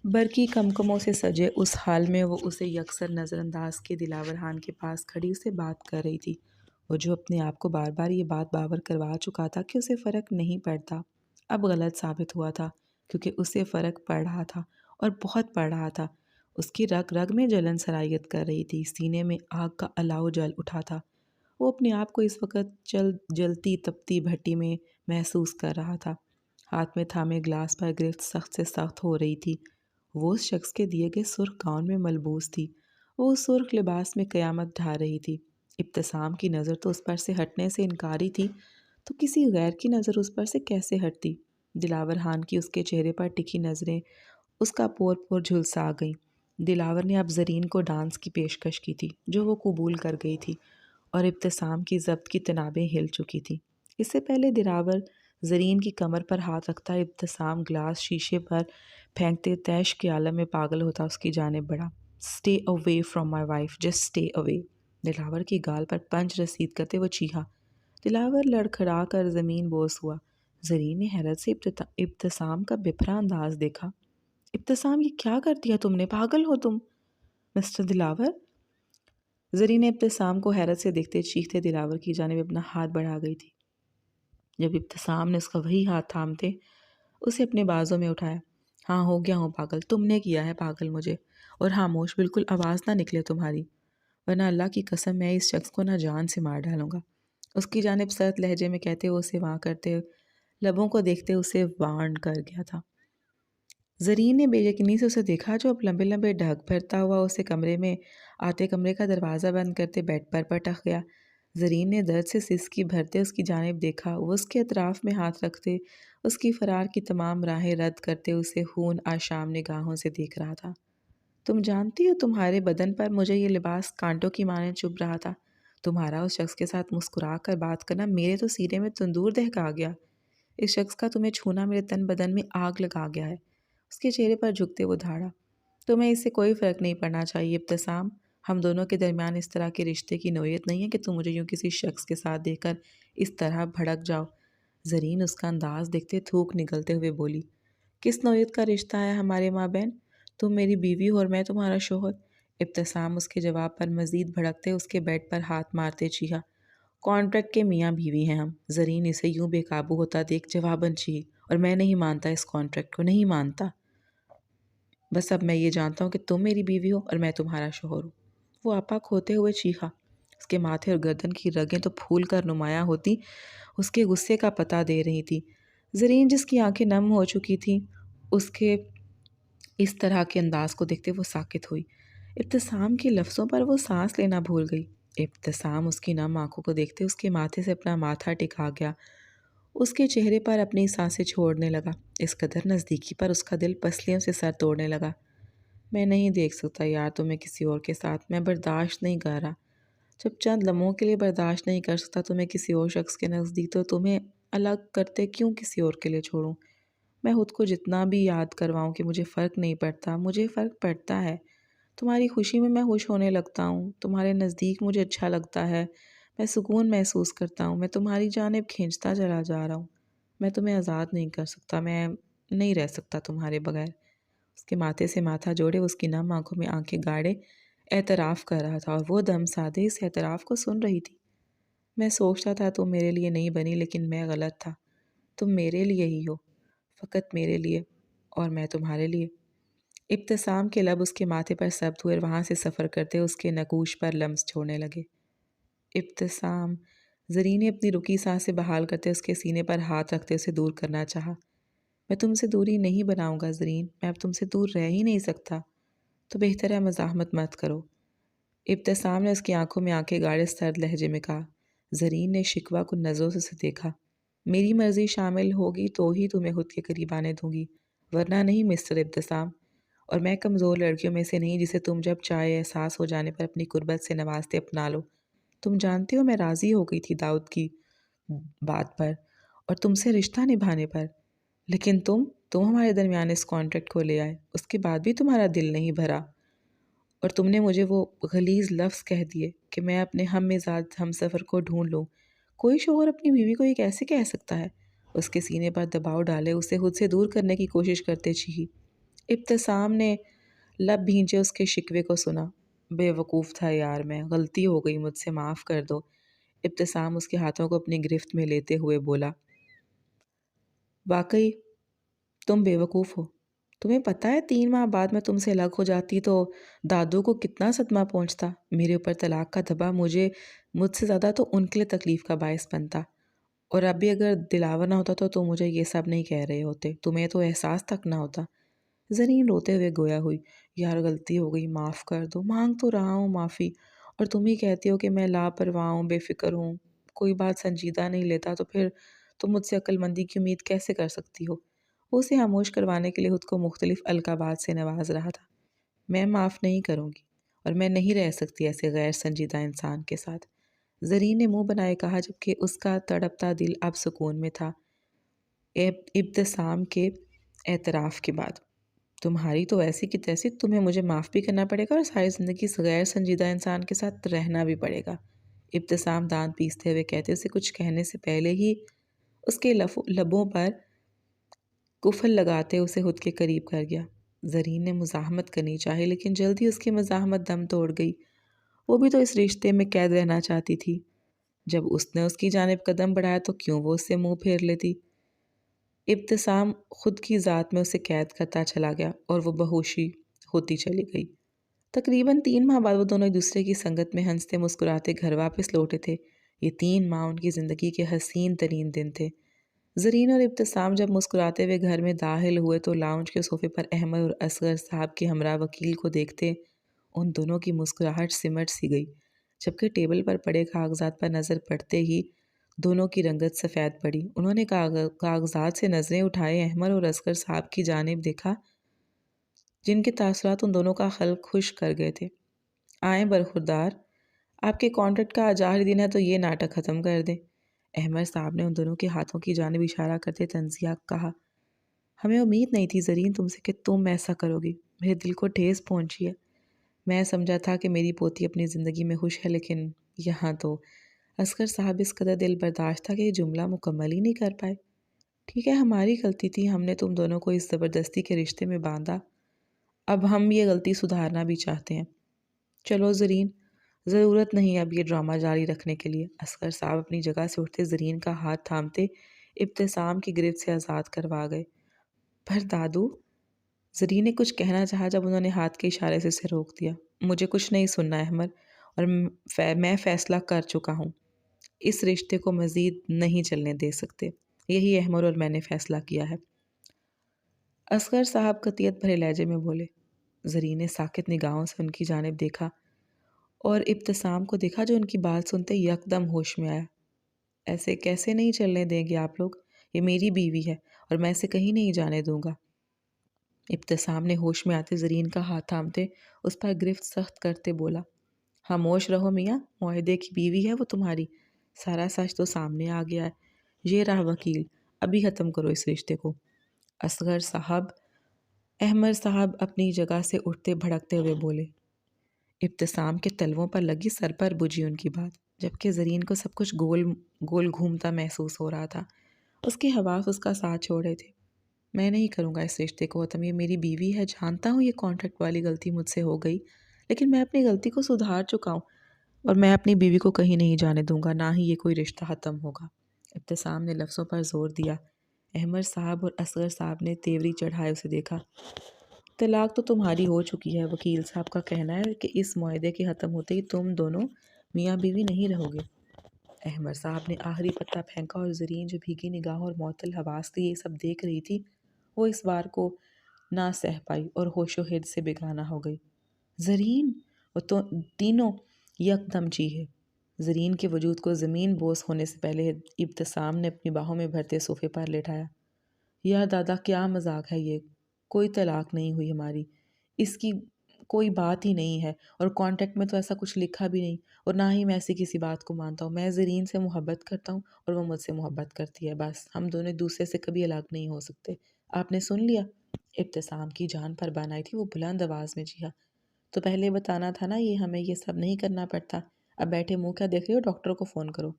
برقی کمکموں سے سجے اس حال میں وہ اسے یکسر نظر انداز کے دلاور خان کے پاس کھڑی اسے بات کر رہی تھی۔ وہ جو اپنے آپ کو بار بار یہ بات باور کروا چکا تھا کہ اسے فرق نہیں پڑتا، اب غلط ثابت ہوا تھا، کیونکہ اسے فرق پڑ رہا تھا اور بہت پڑ رہا تھا۔ اس کی رگ رگ میں جلن سرایت کر رہی تھی، سینے میں آگ کا الاؤ جل اٹھا تھا۔ وہ اپنے آپ کو اس وقت جلتی تپتی بھٹی میں محسوس کر رہا تھا۔ ہاتھ میں تھامے گلاس پر گرفت سخت سے سخت ہو رہی تھی۔ وہ اس شخص کے دیے گئے سرخ گاؤن میں ملبوس تھی۔ وہ اس سرخ لباس میں قیامت ڈھا رہی تھی۔ ابتسام کی نظر تو اس پر سے ہٹنے سے انکاری تھی، تو کسی غیر کی نظر اس پر سے کیسے ہٹتی؟ دلاور خان کی اس کے چہرے پر ٹکی نظریں اس کا پور پور جھلسا گئیں۔ دلاور نے اب زرین کو ڈانس کی پیشکش کی تھی جو وہ قبول کر گئی تھی، اور ابتسام کی ضبط کی تنابیں ہل چکی تھیں۔ اس سے پہلے دلاور زرین کی کمر پر ہاتھ رکھتا ابتسام گلاس شیشے پر پھینکتے تیش کے عالم میں پاگل ہوتا اس کی جانب بڑھا۔ "Stay away from my wife, just stay away." دلاور کی گال پر پنچ رسید کرتے وہ چیخا۔ دلاور لڑکھڑا کر زمین بوس ہوا۔ زرین نے حیرت سے ابتسام کا بپھرا انداز دیکھا۔ "ابتسام، یہ کیا کر دیا تم نے؟ پاگل ہو تم!" "مسٹر دلاور!" زرین نے ابتسام کو حیرت سے دیکھتے چیختے دلاور کی جانب اپنا ہاتھ بڑھا گئی تھی، جب ابتسام نے اس کا وہی ہاتھ تھامتے اسے اپنے بازوں میں اٹھایا۔ "ہاں، ہو گیا ہوں پاگل، تم نے کیا ہے پاگل مجھے، اور خاموش، بالکل آواز نہ نکلے تمہاری، ورنہ اللہ کی قسم میں اس شخص کو نہ جان سے مار ڈالوں گا." اس کی جانب سرد لہجے میں کہتے وہ اسے واں کرتے لبوں کو دیکھتے اسے وارن کر گیا تھا۔ زرین نے بے یقینی سے اسے دیکھا جو اب لمبے لمبے ڈھک بھرتا ہوا اسے کمرے میں آتے کمرے کا دروازہ بند کرتے بیڈ پر پٹک گیا۔ زرین نے درد سے سسکی بھرتے اس کی جانب دیکھا، وہ اس کے اطراف میں ہاتھ رکھتے اس کی فرار کی تمام راہیں رد کرتے اسے خون آشام نگاہوں سے دیکھ رہا تھا۔ "تم جانتی ہو تمہارے بدن پر مجھے یہ لباس کانٹوں کی مانند چبھ رہا تھا۔ تمہارا اس شخص کے ساتھ مسکرا کر بات کرنا میرے تو سینے میں تندور دہکا گیا۔ اس شخص کا تمہیں چھونا میرے تن بدن میں آگ لگا گیا ہے." اس کے چہرے پر جھکتے وہ دھاڑا۔ "تمہیں اس سے کوئی فرق نہیں پڑنا چاہیے ابتسام، ہم دونوں کے درمیان اس طرح کے رشتے کی نوعیت نہیں ہے کہ تم مجھے یوں کسی شخص کے ساتھ دیکھ کر اس طرح بھڑک جاؤ." زرین اس کا انداز دیکھتے تھوک نگلتے ہوئے بولی۔ "کس نوعیت کا رشتہ ہے ہمارے مابین؟ تم میری بیوی ہو اور میں تمہارا شوہر." ابتسام اس کے جواب پر مزید بھڑکتے اس کے بیڈ پر ہاتھ مارتے چیخا۔ "کانٹریکٹ کے میاں بیوی ہیں ہم." زرین اسے یوں بے قابو ہوتا دیکھ جواباً چیخی۔ "اور میں نہیں مانتا اس کانٹریکٹ کو، نہیں مانتا۔ بس اب میں یہ جانتا ہوں کہ تم میری بیوی ہو اور میں تمہارا شوہر ہوں." وہ آپا کھوتے ہوئے چیخا۔ اس کے ماتھے اور گردن کی رگیں تو پھول کر نمایاں ہوتی اس کے غصے کا پتہ دے رہی تھی۔ زرین جس کی آنکھیں نم ہو چکی تھیں اس کے اس طرح کے انداز کو دیکھتے وہ ساکت ہوئی۔ ابتسام کے لفظوں پر وہ سانس لینا بھول گئی۔ ابتسام اس کی نم آنکھوں کو دیکھتے اس کے ماتھے سے اپنا ماتھا ٹکا گیا، اس کے چہرے پر اپنی سانسیں چھوڑنے لگا۔ اس قدر نزدیکی پر اس کا دل پسلیوں سے سر توڑنے لگا۔ "میں نہیں دیکھ سکتا یار تمہیں کسی اور کے ساتھ، میں برداشت نہیں کر رہا۔ جب چند لمحوں کے لیے برداشت نہیں کر سکتا تمہیں کسی اور شخص کے نزدیک، تو تمہیں الگ کرتے کیوں کسی اور کے لیے چھوڑوں؟ میں خود کو جتنا بھی یاد کرواؤں کہ مجھے فرق نہیں پڑتا، مجھے فرق پڑتا ہے۔ تمہاری خوشی میں خوش ہونے لگتا ہوں، تمہارے نزدیک مجھے اچھا لگتا ہے، میں سکون محسوس کرتا ہوں، میں تمہاری جانب کھینچتا چلا جا رہا ہوں۔ میں تمہیں آزاد نہیں کر سکتا، میں نہیں رہ سکتا تمہارے بغیر." اس کے ماتھے سے ماتھا جوڑے اس کی نم آنکھوں میں آنکھیں گاڑے اعتراف کر رہا تھا، اور وہ دم سادے اس اعتراف کو سن رہی تھی۔ "میں سوچتا تھا تم میرے لیے نہیں بنی، لیکن میں غلط تھا۔ تم میرے لیے ہی ہو، فقط میرے لیے، اور میں تمہارے لیے." ابتسام کے لب اس کے ماتھے پر ثبت ہوئے اور وہاں سے سفر کرتے اس کے نقوش پر لمس چھوڑنے لگے۔ "ابتسام!" زرین نے اپنی رکی سانسیں بحال کرتے اس کے سینے پر ہاتھ رکھتے اسے دور کرنا چاہا۔ "میں تم سے دوری نہیں بناؤں گا زرین، میں اب تم سے دور رہ ہی نہیں سکتا، تو بہتر ہے مزاحمت مت کرو." ابتسام نے اس کی آنکھوں میں آنکھیں گاڑے سرد لہجے میں کہا۔ زرین نے شکوہ کن نظروں سے اسے دیکھا۔ "میری مرضی شامل ہوگی تو ہی تمہیں خود کے قریب آنے دوں گی، ورنہ نہیں مسٹر ابتسام۔ اور میں کمزور لڑکیوں میں سے نہیں جسے تم جب چاہے احساس ہو جانے پر اپنی قربت سے نوازتے اپنا لو۔ تم جانتے ہو میں راضی ہو گئی تھی داؤد کی بات پر اور تم سے رشتہ نبھانے پر، لیکن تم ہمارے درمیان اس کانٹریکٹ کو لے آئے، اس کے بعد بھی تمہارا دل نہیں بھرا، اور تم نے مجھے وہ غلیظ لفظ کہہ دیے کہ میں اپنے ہم مزاج ہم سفر کو ڈھونڈ لوں۔ کوئی شوہر اپنی بیوی کو یہ کیسے کہہ سکتا ہے؟" اس کے سینے پر دباؤ ڈالے اسے خود سے دور کرنے کی کوشش کرتے چیخی۔ ابتسام نے لب بھینچے اس کے شکوے کو سنا۔ "بے وقوف تھا یار میں، غلطی ہو گئی مجھ سے، معاف کر دو." ابتسام اس کے ہاتھوں کو اپنی گرفت میں لیتے ہوئے بولا۔ "واقعی تم بے وقوف ہو۔ تمہیں پتہ ہے 3 ماہ بعد میں تم سے الگ ہو جاتی تو دادو کو کتنا صدمہ پہنچتا؟ میرے اوپر طلاق کا دبا مجھ سے زیادہ تو ان کے لیے تکلیف کا باعث بنتا، اور اب بھی اگر دلاور نہ ہوتا تو مجھے یہ سب نہیں کہہ رہے ہوتے، تمہیں تو احساس تک نہ ہوتا." زرین روتے ہوئے گویا ہوئی۔ "یار غلطی ہو گئی، معاف کر دو، مانگ تو رہا ہوں معافی، اور تم ہی کہتی ہو کہ میں لاپرواہ ہوں، بے فکر ہوں، کوئی بات سنجیدہ نہیں لیتا، تو پھر تم مجھ سے عقل مندی کی امید کیسے کر سکتی ہو؟" وہ اسے خاموش کروانے کے لیے خود کو مختلف القابات سے نواز رہا تھا۔ "میں معاف نہیں کروں گی، اور میں نہیں رہ سکتی ایسے غیر سنجیدہ انسان کے ساتھ۔ زرین نے منہ بنائے کہا جبکہ اس کا تڑپتا دل اب سکون میں تھا ابتسام کے اعتراف کے بعد۔ تمہاری تو ایسی کی تیسی، تمہیں مجھے معاف بھی کرنا پڑے گا اور ساری زندگی اس غیر سنجیدہ انسان کے ساتھ رہنا بھی پڑے گا۔ ابتسام دانت پیستے ہوئے کہتے اسے کچھ کہنے سے پہلے ہی اس کے لبوں پر کفل لگاتے اسے خود کے قریب کر گیا۔ زرین نے مزاحمت کرنی چاہی لیکن جلدی اس کی مزاحمت دم توڑ گئی۔ وہ بھی تو اس رشتے میں قید رہنا چاہتی تھی۔ جب اس نے اس کی جانب قدم بڑھایا تو کیوں وہ اس سے منہ پھیر لیتی؟ ابتسام خود کی ذات میں اسے قید کرتا چلا گیا اور وہ بہوشی ہوتی چلی گئی۔ تقریباً 3 ماہ بعد وہ دونوں ایک دوسرے کی سنگت میں ہنستے مسکراتے گھر واپس لوٹے تھے۔ یہ 3 ماہ ان کی زندگی کے حسین ترین دن تھے۔ زرین اور ابتسام جب مسکراتے ہوئے گھر میں داخل ہوئے تو لاؤنج کے صوفے پر احمد اور اصغر صاحب کے ہمراہ وکیل کو دیکھتے ان دونوں کی مسکراہٹ سمٹ سی گئی، جبکہ ٹیبل پر پڑے کاغذات پر نظر پڑتے ہی دونوں کی رنگت سفید پڑی۔ انہوں نے کاغذات سے نظریں اٹھائے احمد اور اصغر صاحب کی جانب دیکھا جن کے تاثرات ان دونوں کا خلق خوش کر گئے تھے۔ آئیں برخوردار، آپ کے کانٹریکٹ کا آج آخری دن ہے تو یہ ناٹک ختم کر دیں۔ احمد صاحب نے ان دونوں کے ہاتھوں کی جانب اشارہ کرتے طنزیہ کہا۔ ہمیں امید نہیں تھی زرین تم سے کہ تم ایسا کرو گی، میرے دل کو ٹھیس پہنچی ہے۔ میں سمجھا تھا کہ میری پوتی اپنی زندگی میں خوش ہے، لیکن یہاں تو اصغر صاحب اس قدر دل برداشت تھا کہ یہ جملہ مکمل ہی نہیں کر پائے۔ ٹھیک ہے، ہماری غلطی تھی، ہم نے تم دونوں کو اس زبردستی کے رشتے میں باندھا، اب ہم یہ غلطی سدھارنا بھی چاہتے ہیں۔ چلو زرین، ضرورت نہیں اب یہ ڈرامہ جاری رکھنے کے لیے۔ اصغر صاحب اپنی جگہ سے اٹھتے زرین کا ہاتھ تھامتے ابتسام کی گرفت سے آزاد کروا گئے۔ پر دادو، زرین نے کچھ کہنا چاہا جب انہوں نے ہاتھ کے اشارے سے اسے روک دیا۔ مجھے کچھ نہیں سننا احمد، اور میں فیصلہ کر چکا ہوں، اس رشتے کو مزید نہیں چلنے دے سکتے، یہی احمد اور میں نے فیصلہ کیا ہے۔ اصغر صاحب قطعیت بھرے لہجے میں بولے۔ زرین نے ساکت نگاہوں سے ان کی جانب دیکھا اور ابتسام کو دیکھا جو ان کی بات سنتے یکدم ہوش میں آیا۔ ایسے کیسے نہیں چلنے دیں گے آپ لوگ؟ یہ میری بیوی ہے اور میں اسے کہیں نہیں جانے دوں گا۔ ابتسام نے ہوش میں آتے زرین کا ہاتھ تھامتے اس پر گرفت سخت کرتے بولا۔ خاموش رہو میاں، معاہدے کی بیوی ہے وہ تمہاری، سارا سچ تو سامنے آ گیا ہے۔ یہ رہا وکیل، ابھی ختم کرو اس رشتے کو۔ اصغر صاحب، احمد صاحب اپنی جگہ سے اٹھتے بھڑکتے ہوئے بولے۔ ابتسام کے تلووں پر لگی، سر پر بجھی ان کی بات، جبکہ زرین کو سب کچھ گول گول گھومتا محسوس ہو رہا تھا۔ اس کے حواس اس کا ساتھ چھوڑ رہے تھے۔ میں نہیں کروں گا اس رشتے کو ختم، یہ میری بیوی ہے، جانتا ہوں یہ کانٹریکٹ والی غلطی مجھ سے ہو گئی، لیکن میں اپنی غلطی کو سدھار چکا ہوں اور میں اپنی بیوی کو کہیں نہیں جانے دوں گا، نہ ہی یہ کوئی رشتہ ختم ہوگا۔ ابتسام نے لفظوں پر زور دیا۔ احمد صاحب اور اصغر صاحب نے تیوری چڑھائے اسے دیکھا۔ طلاق تو تمہاری ہو چکی ہے، وکیل صاحب کا کہنا ہے کہ اس معاہدے کے ختم ہوتے ہی تم دونوں میاں بیوی نہیں رہو گے۔ احمد صاحب نے آخری پتا پھینکا اور زرین جو بھیگی نگاہوں اور معطل حواس سے یہ سب دیکھ رہی تھی، وہ اس بار کو نہ سہ پائی اور ہوش و حد سے بیگانہ ہو گئی۔ زرین! وہ تو تینوں یکدم چیخے۔ زرین کے وجود کو زمین بوس ہونے سے پہلے ابتسام نے اپنی باہوں میں بھرتے صوفے پر لٹایا۔ یا دادا، کیا مذاق ہے یہ؟ کوئی طلاق نہیں ہوئی ہماری، اس کی کوئی بات ہی نہیں ہے، اور کانٹریکٹ میں تو ایسا کچھ لکھا بھی نہیں، اور نہ ہی میں ایسی کسی بات کو مانتا ہوں۔ میں زرین سے محبت کرتا ہوں اور وہ مجھ سے محبت کرتی ہے، بس ہم دونوں ایک دوسرے سے کبھی الگ نہیں ہو سکتے۔ آپ نے سن لیا؟ ابتسام کی جان پر بان آئی تھی، وہ بلند آواز میں چیخا۔ تو پہلے بتانا تھا نا، ہمیں یہ سب نہیں کرنا پڑتا۔ اب بیٹھے منہ کیا دیکھ رہے ہو؟ ڈاکٹر کو فون کرو۔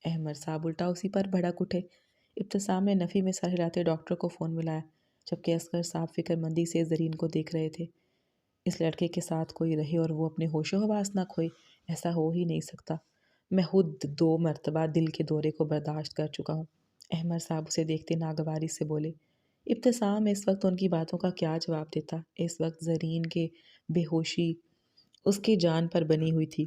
احمد صاحب الٹا اسی پر بھڑک اٹھے۔ ابتسام نے نفی میں سر ہلاتے ڈاکٹر کو فون ملایا، جبکہ اصغر صاحب فکر مندی سے زرین کو دیکھ رہے تھے۔ اس لڑکے کے ساتھ کوئی رہے اور وہ اپنے ہوش و حواس نہ کھوئے، ایسا ہو ہی نہیں سکتا۔ میں خود 2 مرتبہ دل کے دورے کو برداشت کر چکا ہوں۔ احمد صاحب اسے دیکھتے ناگواری سے بولے۔ ابتسام اس وقت ان کی باتوں کا کیا جواب دیتا؟ اس وقت زرین کے بے ہوشی اس کی جان پر بنی ہوئی تھی۔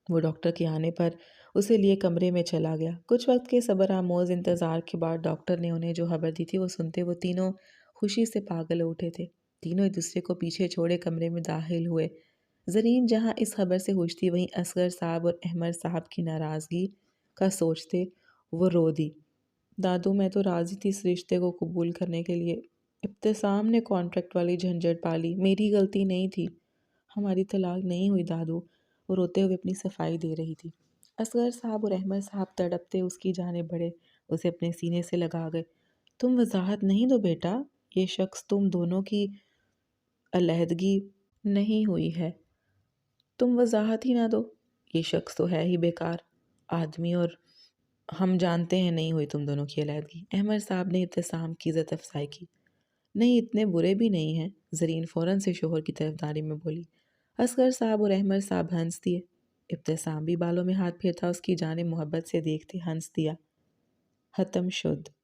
وہ ڈاکٹر کے آنے پر اسے لیے کمرے میں چلا گیا۔ کچھ وقت کے صبر آموز انتظار کے بعد ڈاکٹر نے انہیں جو خبر دی تھی وہ سنتے وہ تینوں خوشی سے پاگل ہو اٹھے تھے۔ تینوں ایک دوسرے کو پیچھے چھوڑے کمرے میں داخل ہوئے۔ زرین جہاں اس خبر سے خوش تھی، وہیں اصغر صاحب اور احمد صاحب کی ناراضگی کا سوچتے وہ رو دی۔ دادو، میں تو راضی تھی اس رشتے کو قبول کرنے کے لیے۔ ابتسام نے کانٹریکٹ والی جھنجھٹ پالی۔ میری غلطی نہیں تھی، ہماری طلاق نہیں ہوئی دادو، وہ روتے ہوئے اپنی صفائی دے رہی تھی۔ اصغر صاحب اور احمد صاحب تڑپتے اس کی جانب بڑھے، اسے اپنے سینے سے لگا گئے۔ تم وضاحت نہیں دو بیٹا، یہ شخص تم دونوں کی علیحدگی نہیں ہوئی ہے، تم وضاحت ہی نہ دو، یہ شخص تو ہے ہی بیکار آدمی، اور ہم جانتے ہیں نہیں ہوئی تم دونوں کی علیحدگی۔ احمد صاحب نے ابتسام کی عزت افزائی کی۔ نہیں، اتنے برے بھی نہیں ہیں، زرین فوراً سے شوہر کی طرفداری میں بولی۔ اصغر صاحب اور احمد صاحب ہنس دیے۔ ابتسام بھی بالوں میں ہاتھ پھیرتا اس کی جانب محبت سے دیکھتے ہنس دیا۔ ختم شد۔